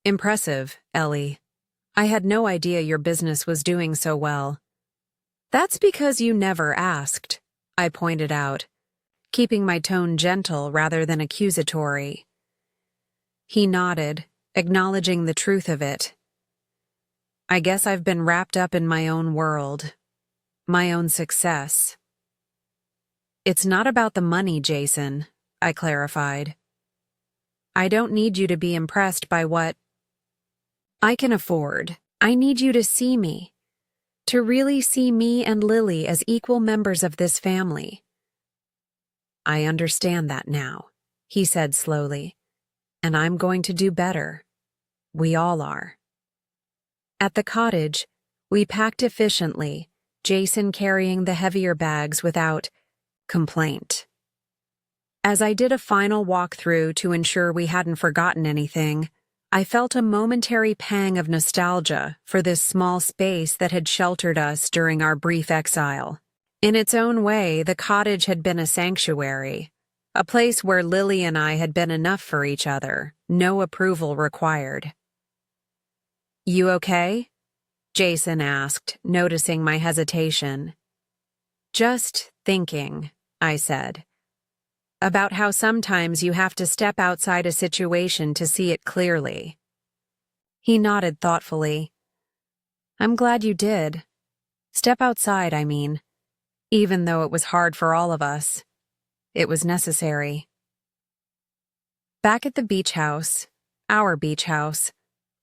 impressive, Ellie. I had no idea your business was doing so well. That's because you never asked, I pointed out, keeping my tone gentle rather than accusatory. He nodded, acknowledging the truth of it. I guess I've been wrapped up in my own world, my own success, It's not about the money, Jason, I clarified. I don't need you to be impressed by what I can afford. I need you to see me, to really see me and Lily as equal members of this family. I understand that now, he said slowly, and I'm going to do better. We all are. At the cottage, we packed efficiently, Jason carrying the heavier bags without complaint. As I did a final walkthrough to ensure we hadn't forgotten anything, I felt a momentary pang of nostalgia for this small space that had sheltered us during our brief exile. In its own way, the cottage had been a sanctuary, a place where Lily and I had been enough for each other, no approval required. You okay? Jason asked, noticing my hesitation. Just thinking, I said, about how sometimes you have to step outside a situation to see it clearly. He nodded thoughtfully. I'm glad you did. Step outside, I mean. Even though it was hard for all of us, it was necessary. Back at the beach house, our beach house,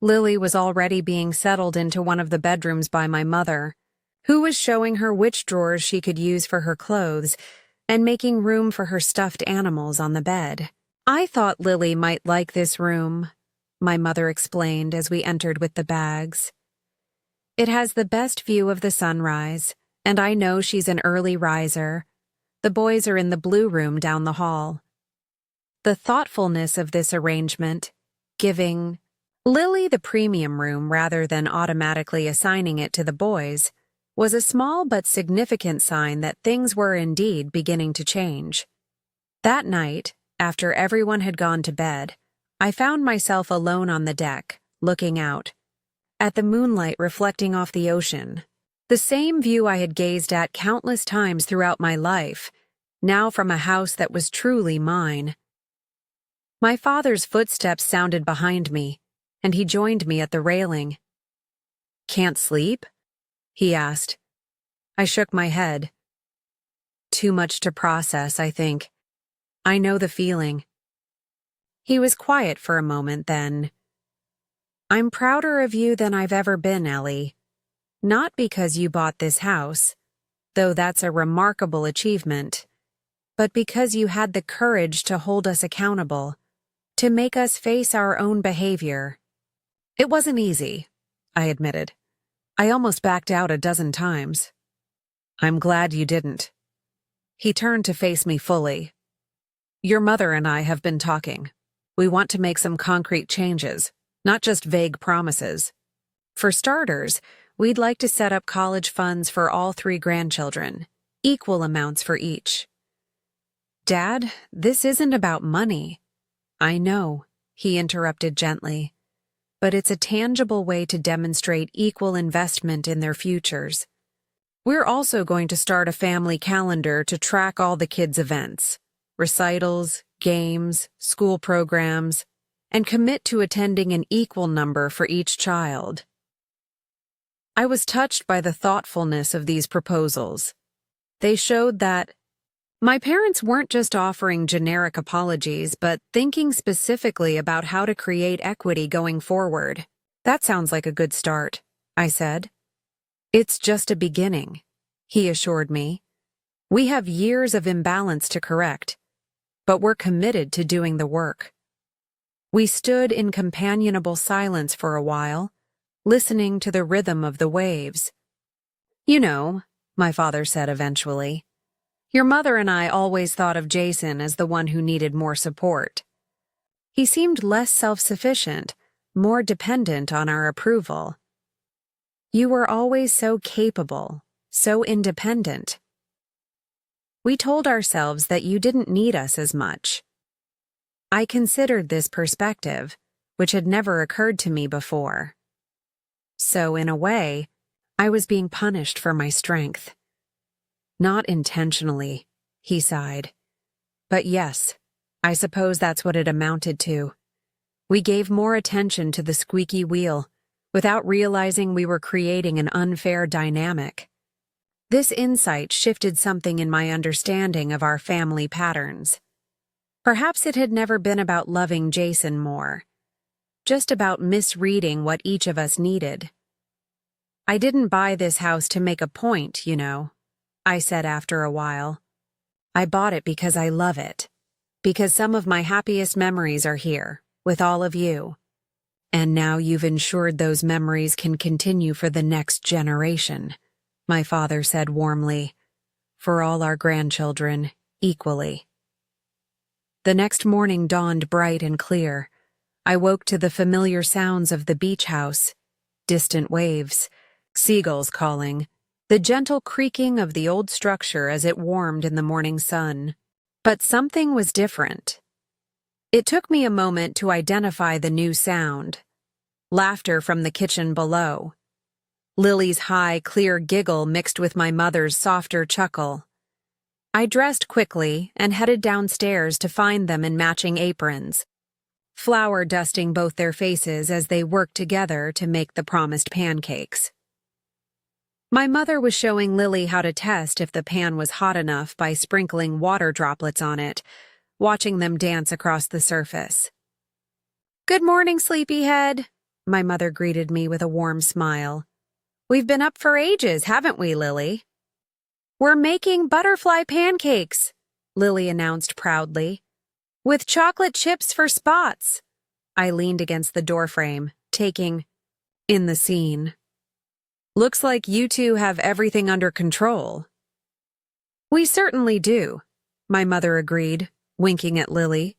Lily was already being settled into one of the bedrooms by my mother, who was showing her which drawers she could use for her clothes and making room for her stuffed animals on the bed. I thought Lily might like this room, my mother explained as we entered with the bags. It has the best view of the sunrise, and I know she's an early riser. The boys are in the blue room down the hall. The thoughtfulness of this arrangement, giving Lily the premium room rather than automatically assigning it to the boys, was a small but significant sign that things were indeed beginning to change. That night, after everyone had gone to bed, I found myself alone on the deck, looking out, at the moonlight reflecting off the ocean. The same view I had gazed at countless times throughout my life, now from a house that was truly mine. My father's footsteps sounded behind me, and he joined me at the railing. Can't sleep? He asked. I shook my head. Too much to process, I think. I know the feeling. He was quiet for a moment then. I'm prouder of you than I've ever been, Ellie. Not because you bought this house, though that's a remarkable achievement, but because you had the courage to hold us accountable, to make us face our own behavior. It wasn't easy, I admitted. I almost backed out a dozen times. I'm glad you didn't. He turned to face me fully. Your mother and I have been talking. We want to make some concrete changes, not just vague promises. For starters, we'd like to set up college funds for all 3 grandchildren, equal amounts for each. Dad, this isn't about money. I know, he interrupted gently, but it's a tangible way to demonstrate equal investment in their futures. We're also going to start a family calendar to track all the kids' events, recitals, games, school programs, and commit to attending an equal number for each child. I was touched by the thoughtfulness of these proposals. They showed that my parents weren't just offering generic apologies, but thinking specifically about how to create equity going forward. That sounds like a good start, I said. It's just a beginning, he assured me. We have years of imbalance to correct, but we're committed to doing the work. We stood in companionable silence for a while, listening to the rhythm of the waves. You know, my father said eventually, your mother and I always thought of Jason as the one who needed more support. He seemed less self-sufficient, more dependent on our approval. You were always so capable, so independent. We told ourselves that you didn't need us as much. I considered this perspective, which had never occurred to me before. So, in a way, I was being punished for my strength. Not intentionally, he sighed. But yes, I suppose that's what it amounted to. We gave more attention to the squeaky wheel, without realizing we were creating an unfair dynamic. This insight shifted something in my understanding of our family patterns. Perhaps it had never been about loving Jason more, just about misreading what each of us needed. "I didn't buy this house to make a point, I said after a while. "I bought it because I love it, because some of my happiest memories are here, with all of you. And now you've ensured those memories can continue for the next generation," my father said warmly, "for all our grandchildren, equally." The next morning dawned bright and clear. I woke to the familiar sounds of the beach house, distant waves, seagulls calling, the gentle creaking of the old structure as it warmed in the morning sun. But something was different. It took me a moment to identify the new sound. Laughter from the kitchen below. Lily's high, clear giggle mixed with my mother's softer chuckle. I dressed quickly and headed downstairs to find them in matching aprons, flour dusting both their faces as they worked together to make the promised pancakes. My mother was showing Lily how to test if the pan was hot enough by sprinkling water droplets on it, watching them dance across the surface. "Good morning, sleepyhead," my mother greeted me with a warm smile. "We've been up for ages, haven't we, Lily?" "We're making butterfly pancakes," Lily announced proudly. "With chocolate chips for spots." I leaned against the doorframe, taking in the scene. "Looks like you two have everything under control." "We certainly do," my mother agreed, winking at Lily.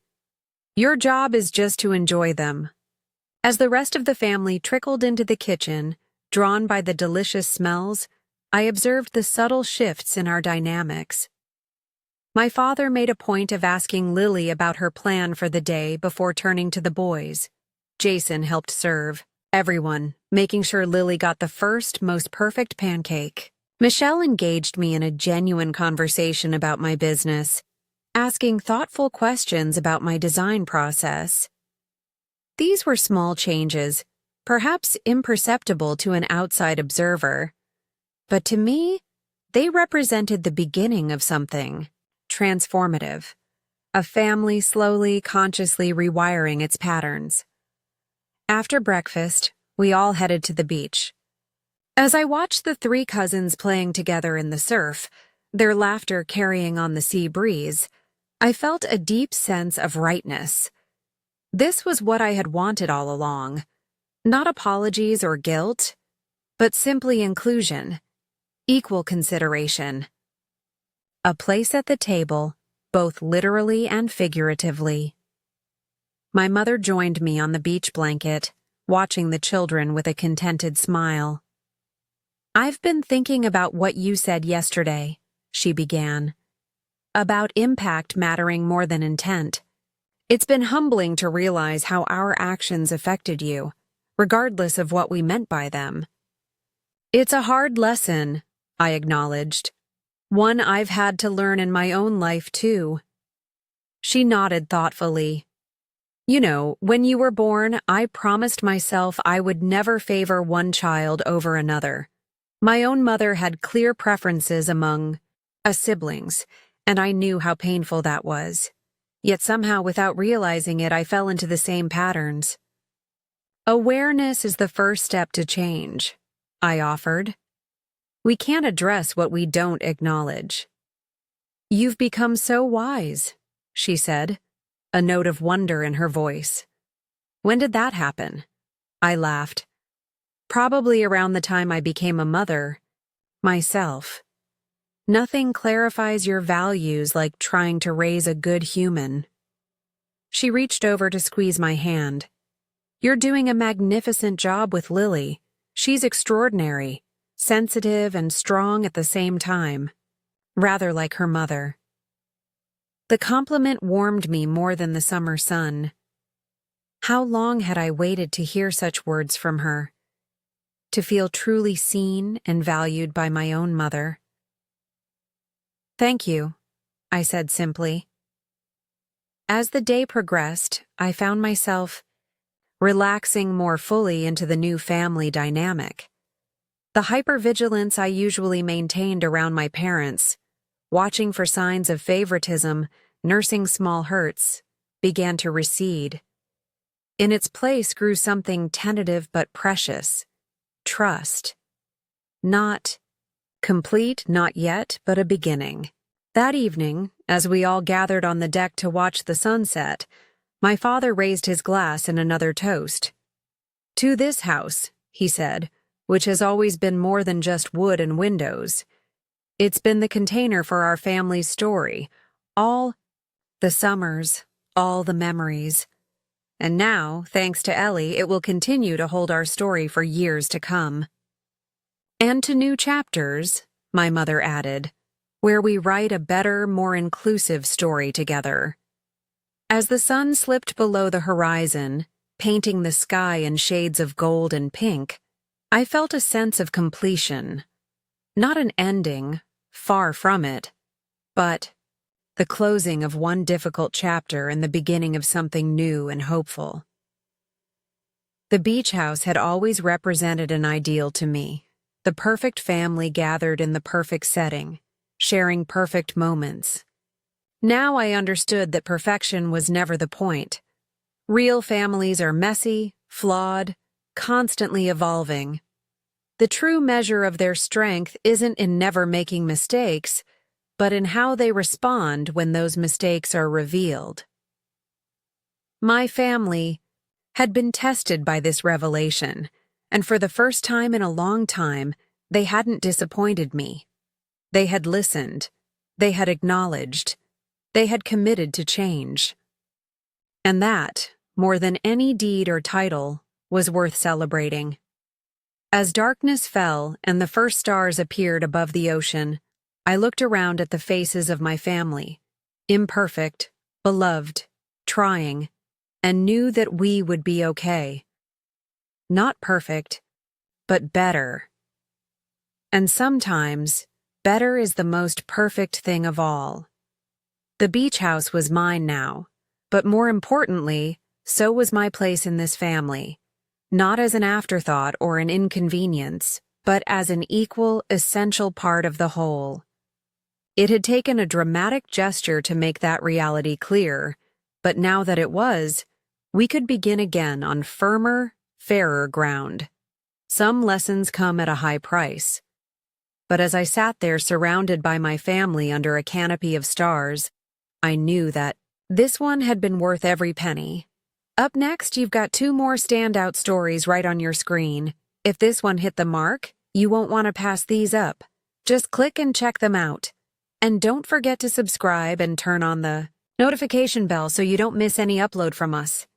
"Your job is just to enjoy them." As the rest of the family trickled into the kitchen, drawn by the delicious smells, I observed the subtle shifts in our dynamics. My father made a point of asking Lily about her plan for the day before turning to the boys. Jason helped serve everyone, making sure Lily got the first, most perfect pancake. Michelle engaged me in a genuine conversation about my business, asking thoughtful questions about my design process. These were small changes, perhaps imperceptible to an outside observer. But to me, they represented the beginning of something transformative, a family slowly, consciously rewiring its patterns. After breakfast, we all headed to the beach. As I watched the three cousins playing together in the surf, their laughter carrying on the sea breeze, I felt a deep sense of rightness. This was what I had wanted all along. Not apologies or guilt, but simply inclusion. Equal consideration. A place at the table, both literally and figuratively. My mother joined me on the beach blanket, watching the children with a contented smile. "I've been thinking about what you said yesterday," she began. "About impact mattering more than intent. It's been humbling to realize how our actions affected you, regardless of what we meant by them." "It's a hard lesson," I acknowledged. "One I've had to learn in my own life, too." She nodded thoughtfully. "When you were born, I promised myself I would never favor one child over another. My own mother had clear preferences among siblings, and I knew how painful that was. Yet somehow, without realizing it, I fell into the same patterns." "Awareness is the first step to change," I offered. "We can't address what we don't acknowledge." "You've become so wise," she said, a note of wonder in her voice. "When did that happen?" I laughed. "Probably around the time I became a mother, myself. Nothing clarifies your values like trying to raise a good human." She reached over to squeeze my hand. "You're doing a magnificent job with Lily. She's extraordinary. Sensitive and strong at the same time, rather like her mother." The compliment warmed me more than the summer sun. How long had I waited to hear such words from her? To feel truly seen and valued by my own mother. "Thank you," I said simply. As the day progressed, I found myself relaxing more fully into the new family dynamic. The hypervigilance I usually maintained around my parents, watching for signs of favoritism, nursing small hurts, began to recede. In its place grew something tentative but precious: trust. Not complete, not yet, but a beginning. That evening, as we all gathered on the deck to watch the sunset, my father raised his glass in another toast. "To this house," he said, "which has always been more than just wood and windows. It's been the container for our family's story, all the summers, all the memories. And now, thanks to Ellie, it will continue to hold our story for years to come. And to new chapters," my mother added, "where we write a better, more inclusive story together." As the sun slipped below the horizon, painting the sky in shades of gold and pink, I felt a sense of completion. Not an ending, far from it, but the closing of one difficult chapter and the beginning of something new and hopeful. The beach house had always represented an ideal to me, the perfect family gathered in the perfect setting, sharing perfect moments. Now I understood that perfection was never the point. Real families are messy, flawed, constantly evolving. The true measure of their strength isn't in never making mistakes, but in how they respond when those mistakes are revealed. My family had been tested by this revelation, and for the first time in a long time, they hadn't disappointed me. They had listened. They had acknowledged. They had committed to change. And that, more than any deed or title, was worth celebrating. As darkness fell and the first stars appeared above the ocean, I looked around at the faces of my family, imperfect, beloved, trying, and knew that we would be okay. Not perfect, but better. And sometimes, better is the most perfect thing of all. The beach house was mine now, but more importantly, so was my place in this family, not as an afterthought or an inconvenience, but as an equal, essential part of the whole. It had taken a dramatic gesture to make that reality clear, but now that it was, we could begin again on firmer, fairer ground. Some lessons come at a high price. But as I sat there surrounded by my family under a canopy of stars, I knew that this one had been worth every penny. Up next, you've got 2 more standout stories right on your screen. If this one hit the mark, you won't want to pass these up. Just click and check them out. And don't forget to subscribe and turn on the notification bell so you don't miss any upload from us.